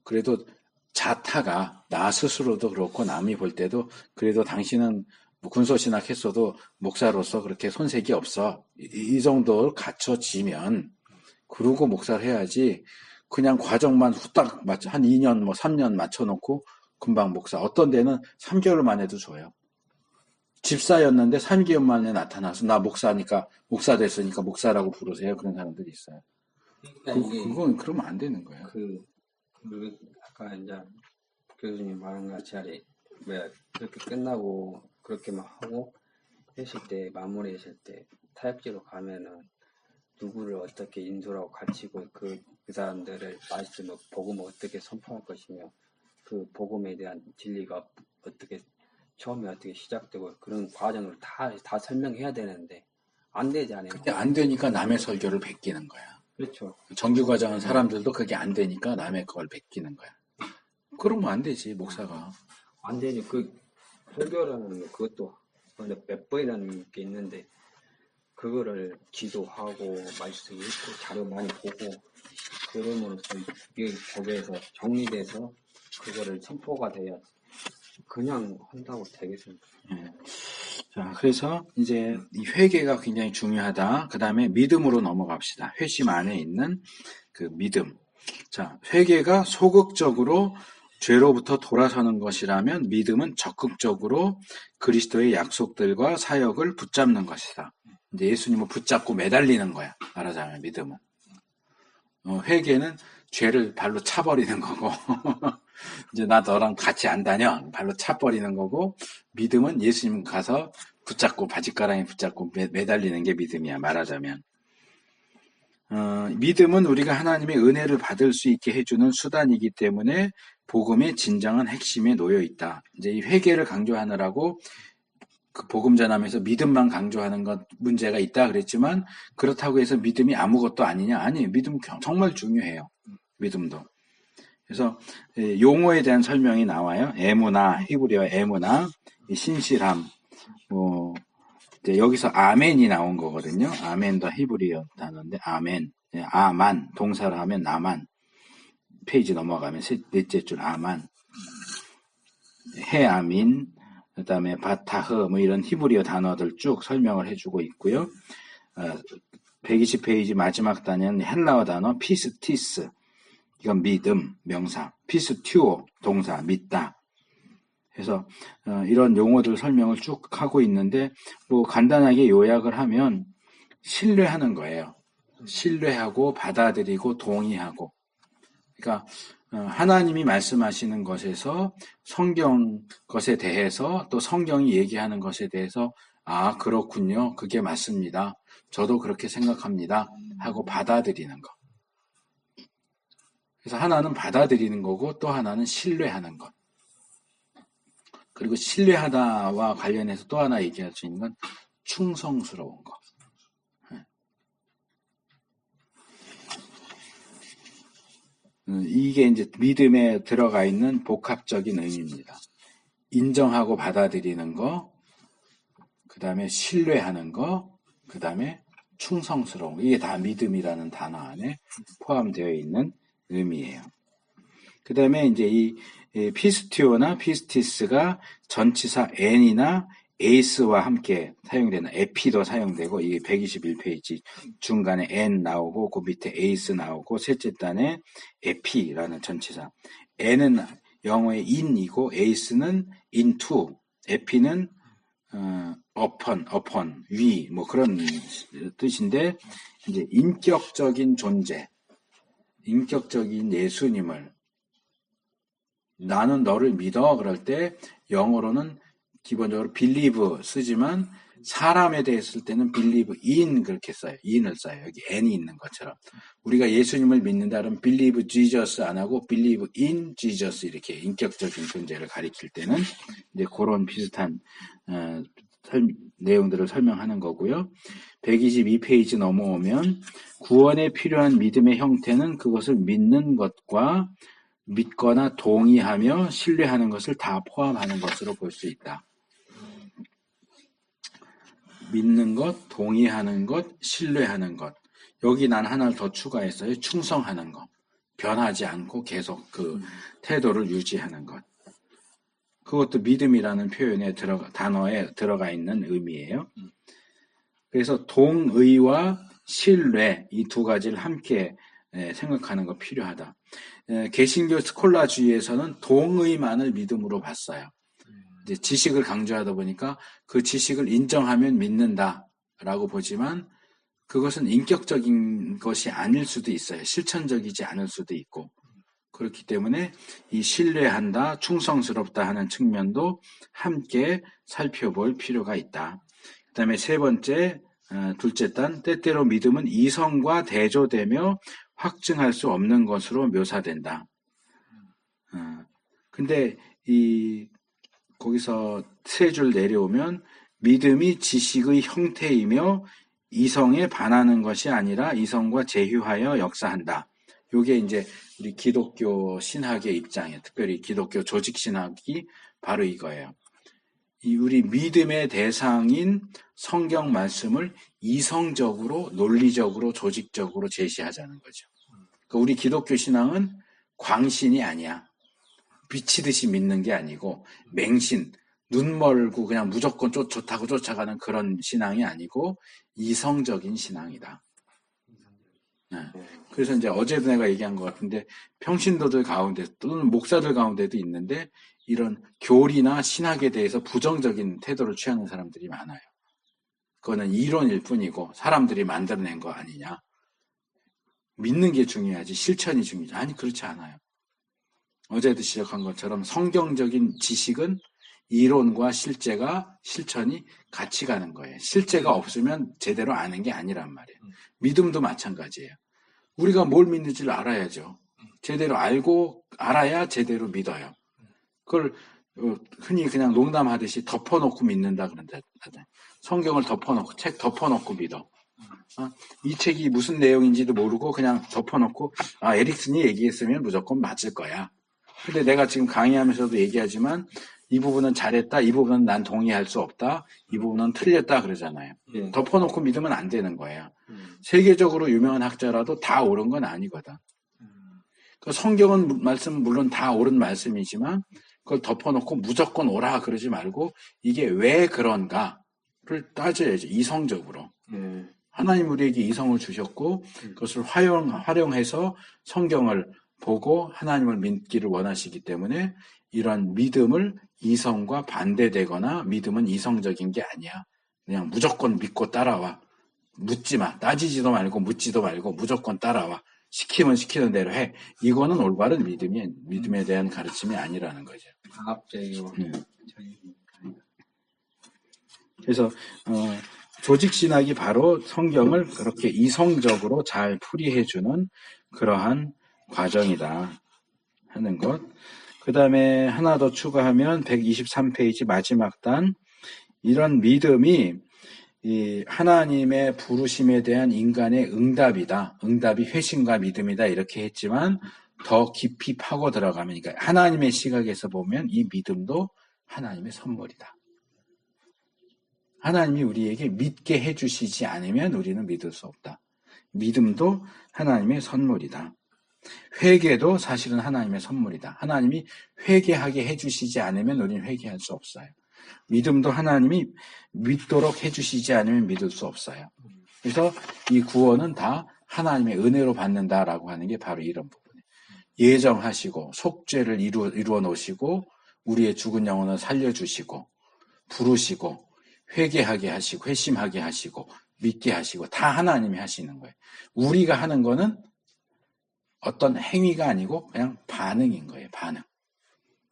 그래도 자타가 나 스스로도 그렇고 남이 볼 때도 그래도 당신은 뭐 군소신학 했어도 목사로서 그렇게 손색이 없어. 이 정도 갖춰지면 그러고 목사를 해야지 그냥 과정만 후딱 맞춰 한 2년 뭐 3년 맞춰놓고 금방 목사 어떤 데는 3개월 만에도 줘요. 집사였는데 3개월 만에 나타나서 나 목사니까 목사 됐으니까 목사라고 부르세요. 그런 사람들이 있어요. 그러니까 이게 그건 그러면 안 되는 거예요. 그 아까 이제 교수님 말한 같이 왜 그렇게 끝나고 그렇게 막 하고 했을 때 마무리했을 때 타협지로 가면은 누구를 어떻게 인도하고 가르치고 그 사람들을 말씀을 복음을 어떻게 선포할 것이며 그 복음에 대한 진리가 어떻게 처음에 어떻게 시작되고 그런 과정을 다 설명해야 되는데 안 되잖아요. 그게 안 되니까 남의 설교를 베끼는 거야. 그렇죠. 정규과정 한 사람들도 그게 안 되니까 남의 그걸 베끼는 거야. 그러면 안 되지 목사가. 안 되죠. 그 설교라는 그것도 원래 몇 번이라는 게 있는데 그거를 기도하고 말씀 읽고 자료 많이 보고 그러면서 이게 거기에서 정리돼서 그거를 선포가 돼야 그냥 한다고 되겠습니까? 자, 그래서 이제 이 회개가 굉장히 중요하다. 그 다음에 믿음으로 넘어갑시다. 회심 안에 있는 그 믿음. 자, 회개가 소극적으로 죄로부터 돌아서는 것이라면 믿음은 적극적으로 그리스도의 약속들과 사역을 붙잡는 것이다. 이제 예수님을 붙잡고 매달리는 거야. 말하자면 믿음은. 회개는 죄를 발로 차버리는 거고 이제 나 너랑 같이 안 다녀 발로 차버리는 거고 믿음은 예수님 가서 붙잡고 바짓가랑이 붙잡고 매달리는 게 믿음이야. 말하자면 믿음은 우리가 하나님의 은혜를 받을 수 있게 해주는 수단이기 때문에 복음의 진정한 핵심에 놓여 있다. 이제 이 회개를 강조하느라고 그 복음 전하면서 믿음만 강조하는 것 문제가 있다 그랬지만 그렇다고 해서 믿음이 아무것도 아니냐? 아니에요. 믿음 정말 중요해요. 믿음도. 그래서 용어에 대한 설명이 나와요. 에무나, 히브리어 에무나, 신실함. 이제 여기서 아멘이 나온 거거든요. 아멘도 히브리어 단어인데 아멘. 아만 동사로 하면 나만. 페이지 넘어가면 넷째 줄 아만. 헤아민. 그다음에 바타흐 뭐 이런 히브리어 단어들 쭉 설명을 해주고 있고요. 120페이지 마지막 단어는 헬라어 단어 피스티스. 이건 믿음 명사. 피스튜오 동사 믿다. 그래서 이런 용어들 설명을 쭉 하고 있는데 뭐 간단하게 요약을 하면 신뢰하는 거예요. 신뢰하고 받아들이고 동의하고. 그러니까 하나님이 말씀하시는 것에서 성경 것에 대해서 또 성경이 얘기하는 것에 대해서 아 그렇군요. 그게 맞습니다. 저도 그렇게 생각합니다. 하고 받아들이는 거. 그래서 하나는 받아들이는 거고 또 하나는 신뢰하는 것. 그리고 신뢰하다와 관련해서 또 하나 얘기할 수 있는 건 충성스러운 것. 이게 이제 믿음에 들어가 있는 복합적인 의미입니다. 인정하고 받아들이는 거, 그 다음에 신뢰하는 거, 그 다음에 충성스러운 거. 이게 다 믿음이라는 단어 안에 포함되어 있는 의미예요. 그 다음에 이제 이 피스티오나 피스티스가 전치사 n이나 에이스와 함께 사용되는 에피도 사용되고 이게 121페이지 중간에 n 나오고 그 밑에 에이스 나오고 셋째 단에 에피라는 전치사. n은 영어의 in이고 에이스는 into, 에피는 upon, 위, 뭐 그런 뜻인데 이제 인격적인 존재, 인격적인 예수님을 나는 너를 믿어 그럴 때 영어로는 기본적으로 believe 쓰지만 사람에 대해 쓸 때는 believe in 그렇게 써요. in을 써요. 여기 n이 있는 것처럼. 우리가 예수님을 믿는다면 believe Jesus 안 하고 believe in Jesus 이렇게 인격적인 존재를 가리킬 때는 이제 그런 비슷한 내용들을 설명하는 거고요. 122페이지 넘어오면 구원에 필요한 믿음의 형태는 그것을 믿는 것과 믿거나 동의하며 신뢰하는 것을 다 포함하는 것으로 볼 수 있다. 믿는 것, 동의하는 것, 신뢰하는 것. 여기 난 하나를 더 추가했어요. 충성하는 것. 변하지 않고 계속 그 태도를 유지하는 것. 그것도 믿음이라는 단어에 들어가 있는 의미예요. 그래서 동의와 신뢰 이 두 가지를 함께 생각하는 거 필요하다. 개신교 스콜라주의에서는 동의만을 믿음으로 봤어요. 이제 지식을 강조하다 보니까 그 지식을 인정하면 믿는다라고 보지만 그것은 인격적인 것이 아닐 수도 있어요. 실천적이지 않을 수도 있고. 그렇기 때문에 이 신뢰한다, 충성스럽다 하는 측면도 함께 살펴볼 필요가 있다. 그 다음에 세 번째, 둘째 단, 때때로 믿음은 이성과 대조되며 확증할 수 없는 것으로 묘사된다. 근데 거기서 세 줄 내려오면 믿음이 지식의 형태이며 이성에 반하는 것이 아니라 이성과 제휴하여 역사한다. 요게 이제 우리 기독교 신학의 입장이에요. 특별히 기독교 조직 신학이 바로 이거예요. 우리 믿음의 대상인 성경 말씀을 이성적으로, 논리적으로, 조직적으로 제시하자는 거죠. 그러니까 우리 기독교 신앙은 광신이 아니야. 미치듯이 믿는 게 아니고 맹신, 눈 멀고 그냥 무조건 좋다고 쫓아가는 그런 신앙이 아니고 이성적인 신앙이다. 네. 그래서 이제 어제도 내가 얘기한 것 같은데 평신도들 가운데 또는 목사들 가운데도 있는데 이런 교리나 신학에 대해서 부정적인 태도를 취하는 사람들이 많아요. 그거는 이론일 뿐이고 사람들이 만들어낸 거 아니냐. 믿는 게 중요하지 실천이 중요하지. 아니 그렇지 않아요. 어제도 지적한 것처럼 성경적인 지식은 이론과 실천이 같이 가는 거예요. 실제가 없으면 제대로 아는 게 아니란 말이에요. 믿음도 마찬가지예요. 우리가 뭘 믿는지를 알아야죠. 제대로 알고 알아야 제대로 믿어요. 그걸 흔히 그냥 농담하듯이 덮어놓고 믿는다 그런다. 성경을 덮어놓고 책 덮어놓고 믿어. 이 책이 무슨 내용인지도 모르고 그냥 덮어놓고 에릭슨이 얘기했으면 무조건 맞을 거야. 근데 내가 지금 강의하면서도 얘기하지만 이 부분은 잘했다, 이 부분은 난 동의할 수 없다, 이 부분은 틀렸다 그러잖아요. 덮어놓고 믿으면 안 되는 거예요. 세계적으로 유명한 학자라도 다 옳은 건 아니거든. 그 성경은 물론 다 옳은 말씀이지만 그걸 덮어놓고 무조건 옳아 그러지 말고 이게 왜 그런가를 따져야죠. 이성적으로. 하나님 우리에게 이성을 주셨고 그것을 활용해서 성경을 보고 하나님을 믿기를 원하시기 때문에 이런 믿음을 이성과 반대되거나 믿음은 이성적인 게 아니야. 그냥 무조건 믿고 따라와. 묻지 마. 따지지도 말고 묻지도 말고 무조건 따라와. 시키면 시키는 대로 해. 이거는 올바른 믿음에 대한 가르침이 아니라는 거죠. 그래서 조직신학이 바로 성경을 그렇게 이성적으로 잘 풀이해주는 그러한 과정이다 하는 것. 그 다음에 하나 더 추가하면 123페이지 마지막 단, 이런 믿음이 이 하나님의 부르심에 대한 인간의 응답이다. 응답이 회심과 믿음이다 이렇게 했지만 더 깊이 파고 들어가면, 그러니까 하나님의 시각에서 보면 이 믿음도 하나님의 선물이다. 하나님이 우리에게 믿게 해주시지 않으면 우리는 믿을 수 없다. 믿음도 하나님의 선물이다. 회개도 사실은 하나님의 선물이다. 하나님이 회개하게 해주시지 않으면 우리는 회개할 수 없어요. 믿음도 하나님이 믿도록 해주시지 않으면 믿을 수 없어요. 그래서 이 구원은 다 하나님의 은혜로 받는다라고 하는 게 바로 이런 부분이에요. 예정하시고 속죄를 이루어 놓으시고 우리의 죽은 영혼을 살려주시고 부르시고 회개하게 하시고 회심하게 하시고 믿게 하시고 다 하나님이 하시는 거예요. 우리가 하는 거는 어떤 행위가 아니고 그냥 반응인 거예요. 반응.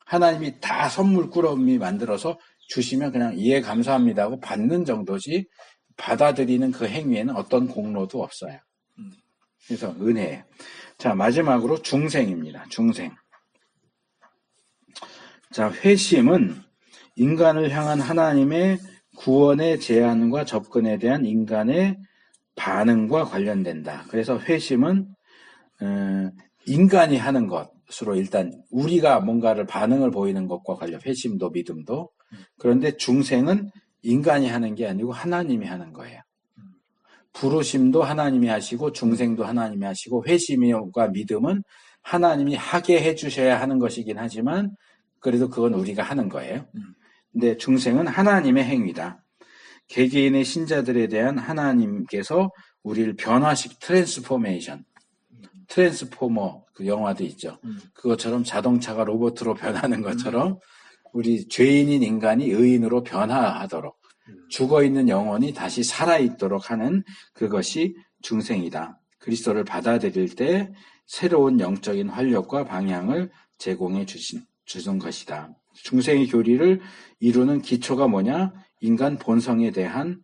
하나님이 다 선물 꾸러미 만들어서 주시면 그냥 예 감사합니다 하고 받는 정도지 받아들이는 그 행위에는 어떤 공로도 없어요. 그래서 은혜예요. 자, 마지막으로 중생입니다. 중생. 자, 회심은 인간을 향한 하나님의 구원의 제안과 접근에 대한 인간의 반응과 관련된다. 그래서 회심은 인간이 하는 것, 것으로 일단 우리가 뭔가를 반응을 보이는 것과 관련 회심도 믿음도 그런데 중생은 인간이 하는 게 아니고 하나님이 하는 거예요. 부르심도 하나님이 하시고 중생도 하나님이 하시고 회심과 믿음은 하나님이 하게 해주셔야 하는 것이긴 하지만 그래도 그건 우리가 하는 거예요. 근데 중생은 하나님의 행위다. 개개인의 신자들에 대한 하나님께서 우리를 트랜스포메이션, 트랜스포머 그 영화도 있죠. 그것처럼 자동차가 로봇으로 변하는 것처럼 우리 죄인인 인간이 의인으로 변화하도록 죽어있는 영혼이 다시 살아있도록 하는 그것이 중생이다. 그리스도를 받아들일 때 새로운 영적인 활력과 방향을 제공해 주신 것이다. 중생의 교리를 이루는 기초가 뭐냐? 인간 본성에 대한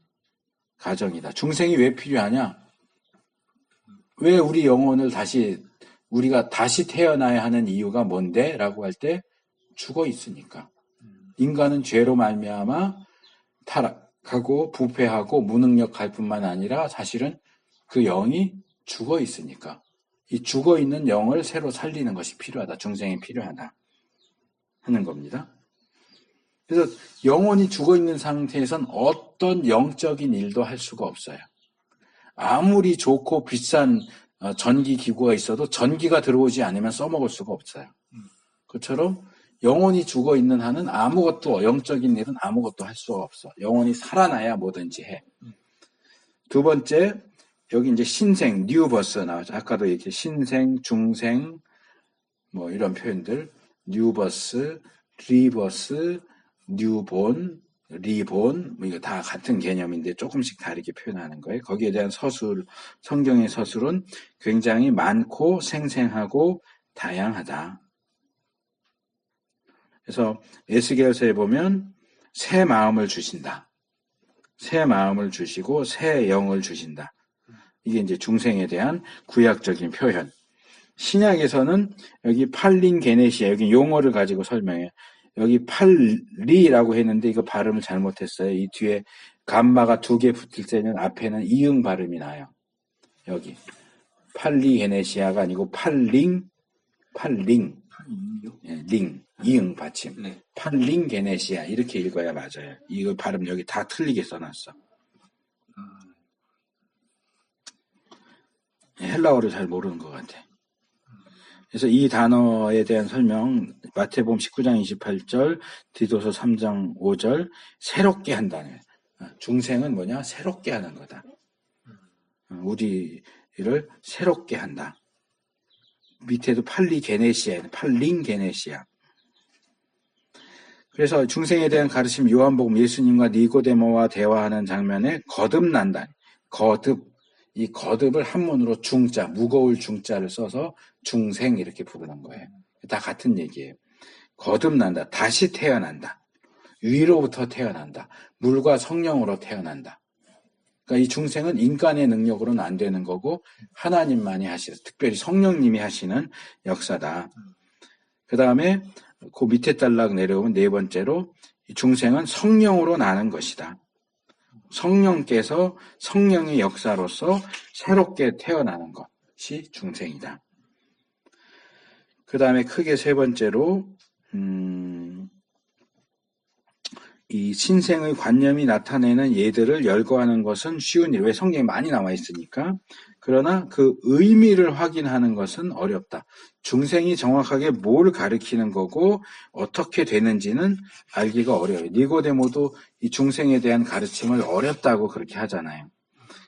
가정이다. 중생이 왜 필요하냐? 왜 우리 영혼을 우리가 다시 태어나야 하는 이유가 뭔데? 라고 할 때 죽어 있으니까. 인간은 죄로 말미암아 타락하고 부패하고 무능력할 뿐만 아니라 사실은 그 영이 죽어 있으니까. 이 죽어 있는 영을 새로 살리는 것이 필요하다. 중생이 필요하다. 하는 겁니다. 그래서 영혼이 죽어 있는 상태에선 어떤 영적인 일도 할 수가 없어요. 아무리 좋고 비싼 전기 기구가 있어도 전기가 들어오지 않으면 써먹을 수가 없어요. 그처럼 영혼이 죽어 있는 한은 영적인 일은 아무것도 할 수가 없어. 영혼이 살아나야 뭐든지 해. 두 번째, 여기 이제 신생, 뉴버스 나왔죠. 아까도 이렇게 신생, 중생, 뭐 이런 표현들, 뉴버스, 리버스, 뉴본, 리본, 뭐 이거 다 같은 개념인데 조금씩 다르게 표현하는 거예요. 거기에 대한 성경의 서술은 굉장히 많고 생생하고 다양하다. 그래서 에스겔서에 보면 새 마음을 주신다. 새 마음을 주시고 새 영을 주신다. 이게 이제 중생에 대한 구약적인 표현. 신약에서는 여기 팔린 게네시아, 여기 용어를 가지고 설명해요. 여기 팔리라고 했는데 이거 발음을 잘못했어요. 이 뒤에 감마가 2개 붙을 때는 앞에는 이응 발음이 나요. 여기 팔리 게네시아가 아니고 팔링, 예, 링, 이응 받침. 네. 팔링 게네시아 이렇게 읽어야 맞아요. 이거 발음 여기 다 틀리게 써놨어. 헬라어를 잘 모르는 것 같아. 그래서 이 단어에 대한 설명, 마태복음 19장 28절, 디도서 3장 5절, 새롭게 한다는. 중생은 뭐냐? 새롭게 하는 거다. 우리를 새롭게 한다. 밑에도 팔링 게네시아. 그래서 중생에 대한 가르침 요한복음 예수님과 니고데모와 대화하는 장면에 거듭난다. 이 거듭을 한문으로 중자, 무거울 중자를 써서 중생 이렇게 부르는 거예요. 다 같은 얘기예요. 거듭난다. 다시 태어난다. 위로부터 태어난다. 물과 성령으로 태어난다. 그러니까 이 중생은 인간의 능력으로는 안 되는 거고 하나님만이 하시는, 특별히 성령님이 하시는 역사다. 그 다음에 그 밑에 딸락 내려오면 네 번째로 이 중생은 성령으로 나는 것이다. 성령께서 성령의 역사로서 새롭게 태어나는 것이 중생이다. 그 다음에 크게 세 번째로 이 신생의 관념이 나타내는 예들을 열거하는 것은 쉬운 일. 왜 성경에 많이 나와 있으니까. 그러나 그 의미를 확인하는 것은 어렵다. 중생이 정확하게 뭘 가리키는 거고 어떻게 되는지는 알기가 어려워요. 니고데모도 이 중생에 대한 가르침을 어렵다고 그렇게 하잖아요.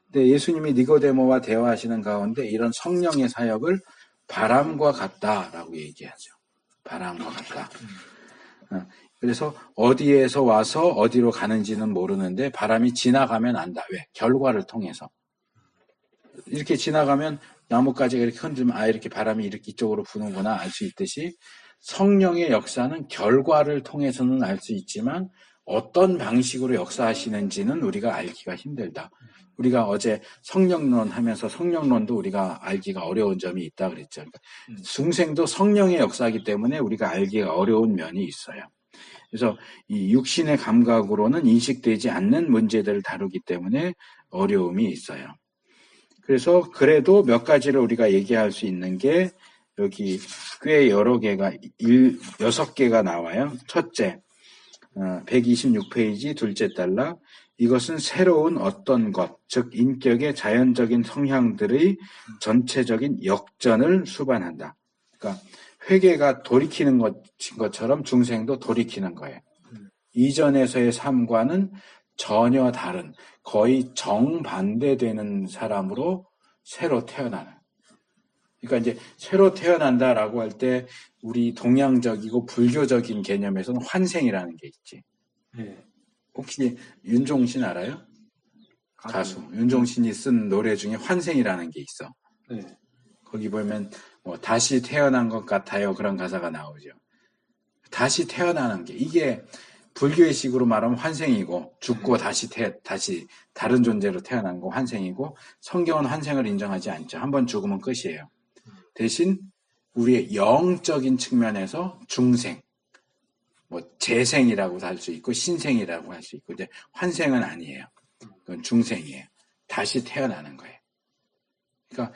근데 예수님이 니고데모와 대화하시는 가운데 이런 성령의 사역을 바람과 같다라고 얘기하죠. 바람과 같다. 그래서 어디에서 와서 어디로 가는지는 모르는데 바람이 지나가면 안다. 왜? 결과를 통해서. 이렇게 지나가면 나뭇가지가 이렇게 흔들면 이렇게 바람이 이렇게 이쪽으로 부는구나 알 수 있듯이 성령의 역사는 결과를 통해서는 알 수 있지만 어떤 방식으로 역사하시는지는 우리가 알기가 힘들다. 우리가 어제 성령론 하면서 성령론도 우리가 알기가 어려운 점이 있다 그랬죠. 그러니까 중생도 성령의 역사이기 때문에 우리가 알기가 어려운 면이 있어요. 그래서 이 육신의 감각으로는 인식되지 않는 문제들을 다루기 때문에 어려움이 있어요. 그래서 그래도 몇 가지를 우리가 얘기할 수 있는 게 여기 꽤 여러 개가 6개가 나와요. 첫째, 126페이지 둘째 단락. 이것은 새로운 어떤 것, 즉 인격의 자연적인 성향들의 전체적인 역전을 수반한다. 그러니까 회개가 돌이키는 것처럼 중생도 돌이키는 거예요. 이전에서의 삶과는 전혀 다른, 거의 정반대되는 사람으로 새로 태어나는. 그러니까 이제 새로 태어난다라고 할 때 우리 동양적이고 불교적인 개념에서는 환생이라는 게 있지. 네. 혹시 윤종신 알아요? 가수. 윤종신이 쓴 노래 중에 환생이라는 게 있어. 네. 거기 보면 뭐 다시 태어난 것 같아요. 그런 가사가 나오죠. 다시 태어나는 게 이게 불교의 식으로 말하면 환생이고 죽고 다시 다른 존재로 태어난 거 환생이고 성경은 환생을 인정하지 않죠. 한번 죽으면 끝이에요. 대신 우리의 영적인 측면에서 중생, 뭐 재생이라고도 할 수 있고 신생이라고 할 수 있고 이제 환생은 아니에요. 그건 중생이에요. 다시 태어나는 거예요. 그러니까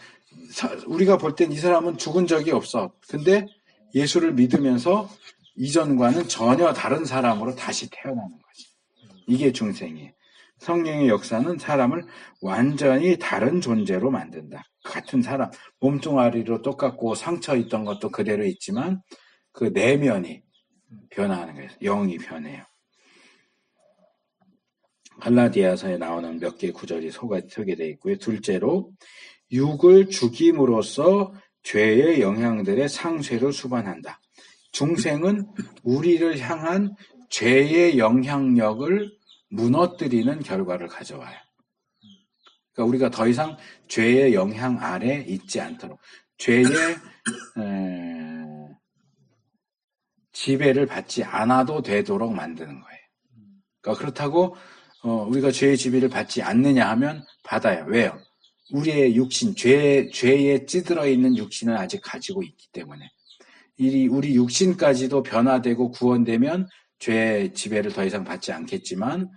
우리가 볼 땐 이 사람은 죽은 적이 없어. 근데 예수를 믿으면서 이전과는 전혀 다른 사람으로 다시 태어나는 거지. 이게 중생이에요. 성령의 역사는 사람을 완전히 다른 존재로 만든다. 같은 사람, 몸뚱아리로 똑같고 상처 있던 것도 그대로 있지만 그 내면이 변화하는 거예요. 영이 변해요. 갈라디아서에 나오는 몇 개의 구절이 소개되어 있고요. 둘째로 육을 죽임으로써 죄의 영향들의 상쇄를 수반한다. 중생은 우리를 향한 죄의 영향력을 무너뜨리는 결과를 가져와요. 그러니까 우리가 더 이상 죄의 영향 아래 있지 않도록 죄의 지배를 받지 않아도 되도록 만드는 거예요. 그러니까 그렇다고 우리가 죄의 지배를 받지 않느냐 하면 받아요. 왜요? 우리의 육신, 죄에 찌들어 있는 육신은 아직 가지고 있기 때문에 우리 육신까지도 변화되고 구원되면 죄의 지배를 더 이상 받지 않겠지만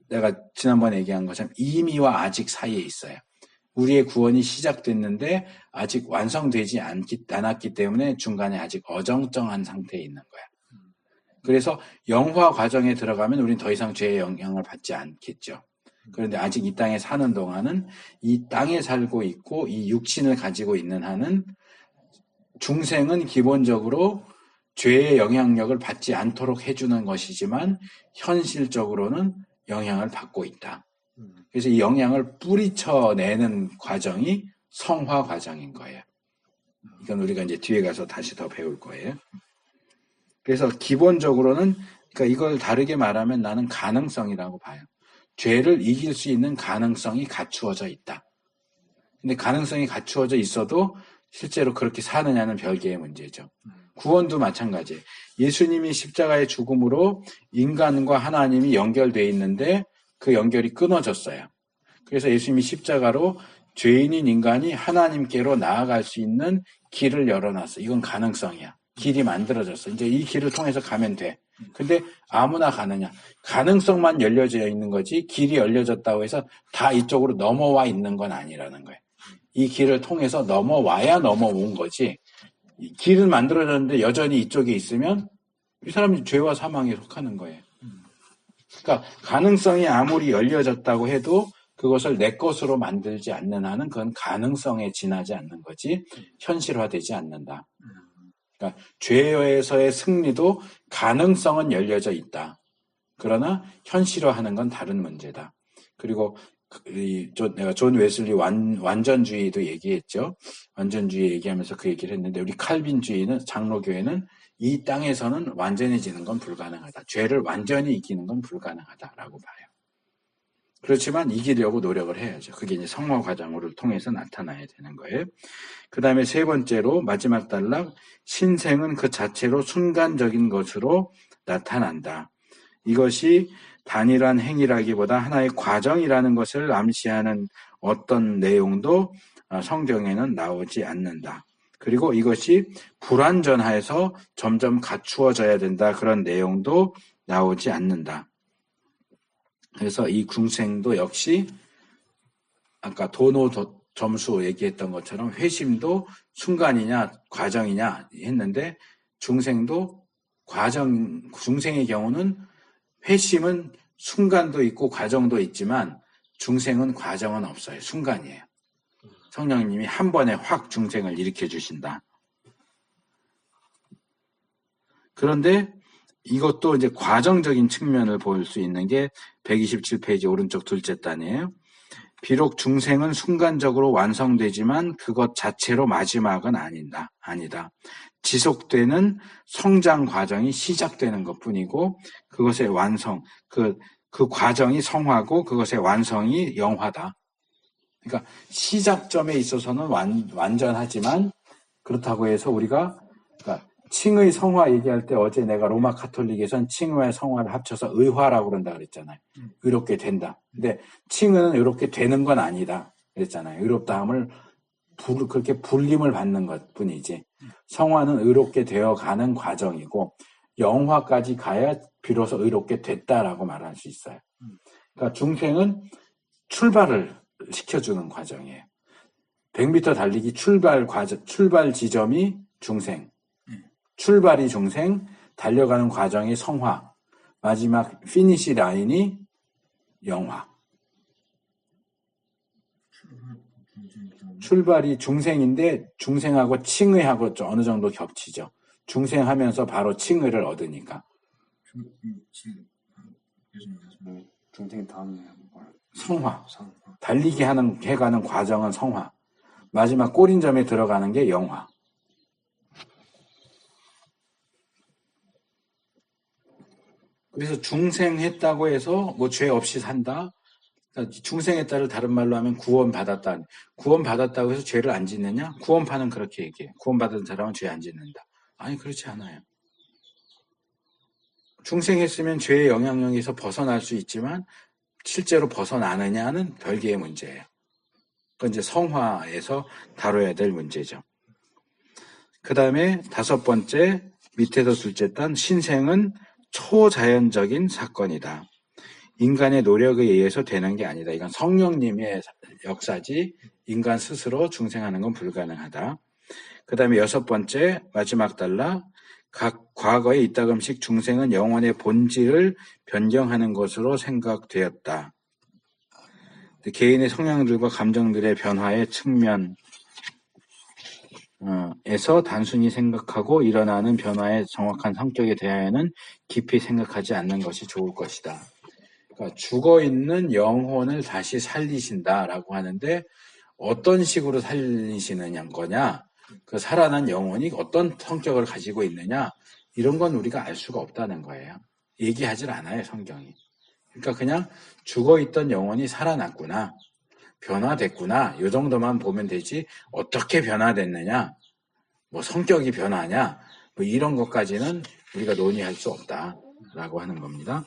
내가 지난번에 얘기한 것처럼 이미와 아직 사이에 있어요. 우리의 구원이 시작됐는데 아직 완성되지 않았기 때문에 중간에 아직 어정쩡한 상태에 있는 거야. 그래서 영화 과정에 들어가면 우리는 더 이상 죄의 영향을 받지 않겠죠. 그런데 아직 이 땅에 사는 동안은 이 땅에 살고 있고 이 육신을 가지고 있는 한은 중생은 기본적으로 죄의 영향력을 받지 않도록 해주는 것이지만 현실적으로는 영향을 받고 있다. 그래서 이 영향을 뿌리쳐내는 과정이 성화 과정인 거예요. 이건 우리가 이제 뒤에 가서 다시 더 배울 거예요. 그래서 기본적으로는 그러니까 이걸 다르게 말하면 나는 가능성이라고 봐요. 죄를 이길 수 있는 가능성이 갖추어져 있다. 근데 가능성이 갖추어져 있어도 실제로 그렇게 사느냐는 별개의 문제죠. 구원도 마찬가지예요. 예수님이 십자가의 죽음으로 인간과 하나님이 연결되어 있는데 그 연결이 끊어졌어요. 그래서 예수님이 십자가로 죄인인 인간이 하나님께로 나아갈 수 있는 길을 열어놨어. 이건 가능성이야. 길이 만들어졌어. 이제 이 길을 통해서 가면 돼. 근데 아무나 가느냐? 가능성만 열려져 있는 거지 길이 열려졌다고 해서 다 이쪽으로 넘어와 있는 건 아니라는 거예요. 이 길을 통해서 넘어와야 넘어온 거지. 이 길은 만들어졌는데 여전히 이쪽에 있으면 이 사람이 죄와 사망에 속하는 거예요. 그러니까 가능성이 아무리 열려졌다고 해도 그것을 내 것으로 만들지 않는 한은 그건 가능성에 지나지 않는 거지 현실화되지 않는다. 그러니까 죄에서의 승리도 가능성은 열려져 있다. 그러나 현실화하는 건 다른 문제다. 그리고 내가 존 웨슬리 완전주의도 얘기했죠. 완전주의 얘기하면서 그 얘기를 했는데 우리 칼빈주의는 장로교회는 이 땅에서는 완전해지는 건 불가능하다. 죄를 완전히 이기는 건 불가능하다라고 봐요. 그렇지만 이기려고 노력을 해야죠. 그게 이제 성화 과정을 통해서 나타나야 되는 거예요. 그 다음에 세 번째로 마지막 단락 신생은 그 자체로 순간적인 것으로 나타난다. 이것이 단일한 행위라기보다 하나의 과정이라는 것을 암시하는 어떤 내용도 성경에는 나오지 않는다. 그리고 이것이 불완전해서 점점 갖추어져야 된다. 그런 내용도 나오지 않는다. 그래서 이 중생도 역시 아까 점수 얘기했던 것처럼 회심도 순간이냐 과정이냐 했는데 중생도 중생의 경우는 회심은 순간도 있고 과정도 있지만 중생은 과정은 없어요. 순간이에요. 성령님이 한 번에 확 중생을 일으켜 주신다. 그런데 이것도 이제 과정적인 측면을 볼 수 있는 게 127페이지 오른쪽 둘째 단이에요. 비록 중생은 순간적으로 완성되지만 그것 자체로 마지막은 아니다. 지속되는 성장 과정이 시작되는 것 뿐이고 그것의 완성, 그 과정이 성화고 그것의 완성이 영화다. 그러니까 시작점에 있어서는 완전하지만 그렇다고 해서 우리가 그러니까 칭의 성화 얘기할 때 어제 내가 로마 카톨릭에선 칭의와 성화를 합쳐서 의화라고 그런다 그랬잖아요. 의롭게 된다. 근데 칭의는 의롭게 되는 건 아니다 그랬잖아요. 의롭다함을 그렇게 불림을 받는 것 뿐이지. 성화는 의롭게 되어가는 과정이고 영화까지 가야 비로소 의롭게 됐다라고 말할 수 있어요. 그러니까 중생은 출발을 시켜주는 과정이에요. 100m 달리기 출발 지점이 중생. 출발이 중생, 달려가는 과정이 성화, 마지막 피니시 라인이 영화. 출발이 중생인데 중생하고 칭의하고 어느 정도 겹치죠. 중생하면서 바로 칭의를 얻으니까. 중생 다음에 성화. 달리기 해가는 과정은 성화. 마지막 꼬린점에 들어가는 게 영화. 그래서 중생했다고 해서 뭐 죄 없이 산다. 그러니까 중생했다를 다른 말로 하면 구원받았다. 구원받았다고 해서 죄를 안 짓느냐? 구원파는 그렇게 얘기해. 구원받은 사람은 죄 안 짓는다. 아니 그렇지 않아요. 중생했으면 죄의 영향력에서 벗어날 수 있지만 실제로 벗어나느냐는 별개의 문제예요. 그건 이제 성화에서 다뤄야 될 문제죠. 그 다음에 5번째 밑에서 둘째 단 신생은 초자연적인 사건이다. 인간의 노력에 의해서 되는 게 아니다. 이건 성령님의 역사지 인간 스스로 중생하는 건 불가능하다. 그 다음에 6번째 마지막 달라 각 과거에 이따금씩 중생은 영혼의 본질을 변경하는 것으로 생각되었다. 개인의 성향들과 감정들의 변화의 측면에서 단순히 생각하고 일어나는 변화의 정확한 성격에 대하여는 깊이 생각하지 않는 것이 좋을 것이다. 그러니까 죽어있는 영혼을 다시 살리신다라고 하는데 어떤 식으로 살리시는 거냐, 그 살아난 영혼이 어떤 성격을 가지고 있느냐 이런 건 우리가 알 수가 없다는 거예요. 얘기하질 않아요 성경이. 그러니까 그냥 죽어있던 영혼이 살아났구나, 변화됐구나 이 정도만 보면 되지 어떻게 변화됐느냐, 뭐 성격이 변하냐 뭐 이런 것까지는 우리가 논의할 수 없다라고 하는 겁니다.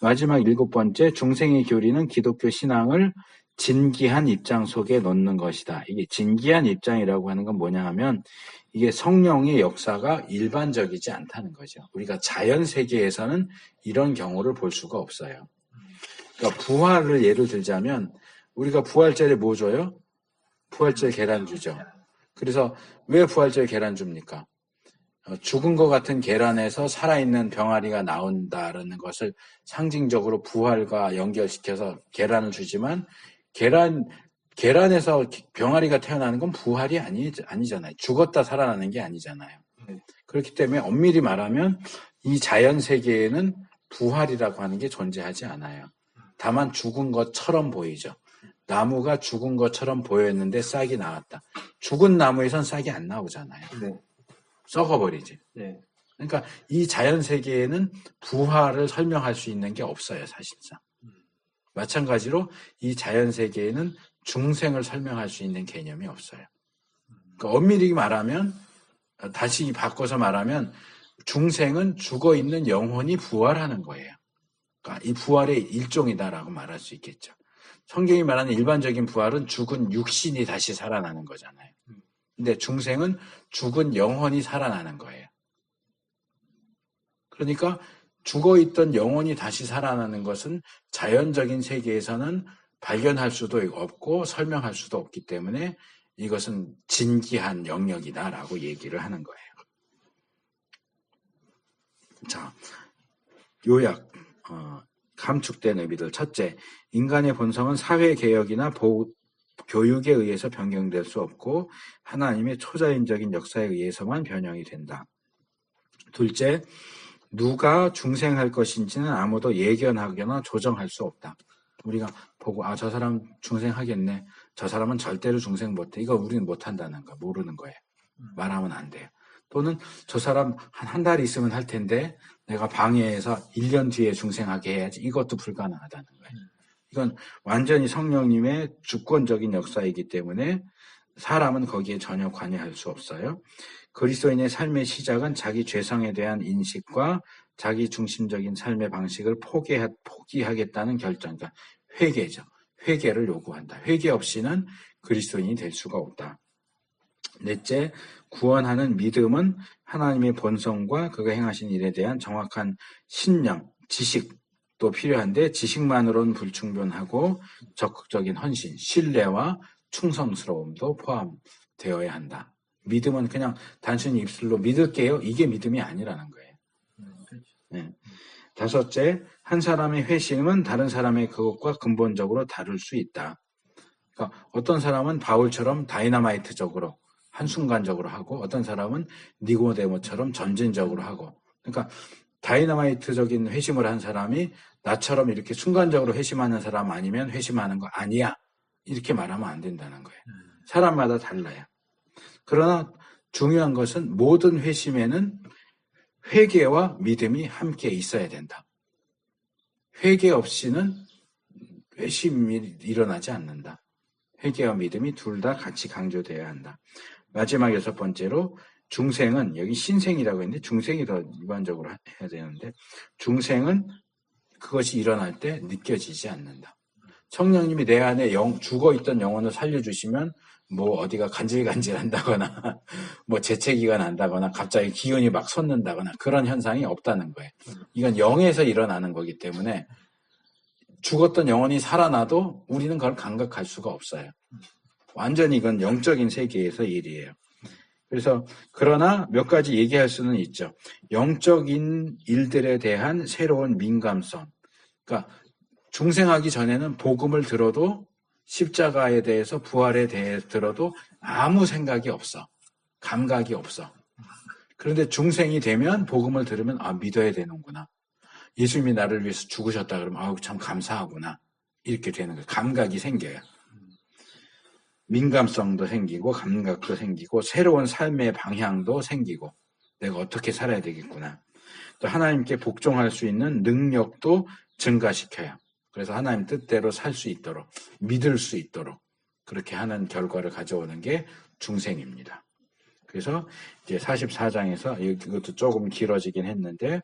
마지막 7번째 중생의 교리는 기독교 신앙을 진기한 입장 속에 놓는 것이다. 이게 진기한 입장이라고 하는 건 뭐냐 하면 이게 성령의 역사가 일반적이지 않다는 거죠. 우리가 자연 세계에서는 이런 경우를 볼 수가 없어요. 그러니까 부활을 예를 들자면 우리가 부활절에 뭐 줘요? 부활절 계란 주죠. 그래서 왜 부활절 계란 줍니까? 죽은 것 같은 계란에서 살아있는 병아리가 나온다라는 것을 상징적으로 부활과 연결시켜서 계란을 주지만 계란에서 병아리가 태어나는 건 부활이 아니잖아요. 죽었다 살아나는 게 아니잖아요. 그렇기 때문에 엄밀히 말하면 이 자연 세계에는 부활이라고 하는 게 존재하지 않아요. 다만 죽은 것처럼 보이죠. 나무가 죽은 것처럼 보였는데 싹이 나왔다. 죽은 나무에선 싹이 안 나오잖아요. 네. 썩어버리지. 네. 그러니까 이 자연 세계에는 부활을 설명할 수 있는 게 없어요, 사실상. 마찬가지로 이 자연 세계에는 중생을 설명할 수 있는 개념이 없어요. 그러니까 엄밀히 말하면, 다시 바꿔서 말하면 중생은 죽어 있는 영혼이 부활하는 거예요. 그러니까 이 부활의 일종이다라고 말할 수 있겠죠. 성경이 말하는 일반적인 부활은 죽은 육신이 다시 살아나는 거잖아요. 근데 중생은 죽은 영혼이 살아나는 거예요. 그러니까 죽어있던 영혼이 다시 살아나는 것은 자연적인 세계에서는 발견할 수도 없고 설명할 수도 없기 때문에 이것은 진기한 영역이다라고 얘기를 하는 거예요. 자, 요약, 감축된 의미들. 첫째, 인간의 본성은 사회개혁이나 교육에 의해서 변경될 수 없고 하나님의 초자연적인 역사에 의해서만 변형이 된다. 둘째, 누가 중생할 것인지는 아무도 예견하거나 조정할 수 없다. 우리가 보고 저 사람 중생하겠네. 저 사람은 절대로 중생 못해. 이거 우리는 못한다는 거 모르는 거예요. 말하면 안 돼요. 또는 저 사람 한 달 있으면 할 텐데 내가 방해해서 1년 뒤에 중생하게 해야지. 이것도 불가능하다는 거예요. 이건 완전히 성령님의 주권적인 역사이기 때문에 사람은 거기에 전혀 관여할 수 없어요. 그리스도인의 삶의 시작은 자기 죄성에 대한 인식과 자기 중심적인 삶의 방식을 포기하겠다는 결정, 그러니까 회개죠. 회개를 요구한다. 회개 없이는 그리스도인이 될 수가 없다. 넷째, 구원하는 믿음은 하나님의 본성과 그가 행하신 일에 대한 정확한 신념, 지식도 필요한데 지식만으로는 불충분하고 적극적인 헌신, 신뢰와 충성스러움도 포함되어야 한다. 믿음은 그냥 단순히 입술로 믿을게요. 이게 믿음이 아니라는 거예요. 네. 다섯째, 한 사람의 회심은 다른 사람의 그것과 근본적으로 다를 수 있다. 그러니까 어떤 사람은 바울처럼 다이너마이트적으로 한순간적으로 하고 어떤 사람은 니고데모처럼 점진적으로 하고 그러니까 다이너마이트적인 회심을 한 사람이 나처럼 이렇게 순간적으로 회심하는 사람 아니면 회심하는 거 아니야. 이렇게 말하면 안 된다는 거예요. 사람마다 달라요. 그러나 중요한 것은 모든 회심에는 회개와 믿음이 함께 있어야 된다. 회개 없이는 회심이 일어나지 않는다. 회개와 믿음이 둘 다 같이 강조되어야 한다. 마지막 6번째로 중생은 여기 신생이라고 했는데 중생이 더 일반적으로 해야 되는데 중생은 그것이 일어날 때 느껴지지 않는다. 성령님이 내 안에 죽어있던 영혼을 살려주시면 뭐 어디가 간질간질한다거나 뭐 재채기가 난다거나 갑자기 기운이 막 솟는다거나 그런 현상이 없다는 거예요. 이건 영에서 일어나는 거기 때문에 죽었던 영혼이 살아나도 우리는 그걸 감각할 수가 없어요. 완전히 이건 영적인 세계에서 일이에요. 그래서 그러나 몇 가지 얘기할 수는 있죠. 영적인 일들에 대한 새로운 민감성. 그러니까 중생하기 전에는 복음을 들어도 십자가에 대해서 부활에 대해 들어도 아무 생각이 없어. 감각이 없어. 그런데 중생이 되면 복음을 들으면 믿어야 되는구나. 예수님이 나를 위해서 죽으셨다 그러면 참 감사하구나. 이렇게 되는 거예요. 감각이 생겨요. 민감성도 생기고 감각도 생기고 새로운 삶의 방향도 생기고 내가 어떻게 살아야 되겠구나. 또 하나님께 복종할 수 있는 능력도 증가시켜요. 그래서 하나님 뜻대로 살 수 있도록 믿을 수 있도록 그렇게 하는 결과를 가져오는 게 중생입니다. 그래서 이제 44장에서 이것도 조금 길어지긴 했는데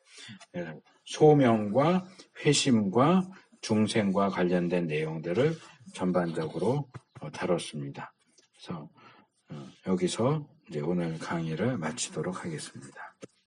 소명과 회심과 중생과 관련된 내용들을 전반적으로 다뤘습니다. 그래서 여기서 이제 오늘 강의를 마치도록 하겠습니다.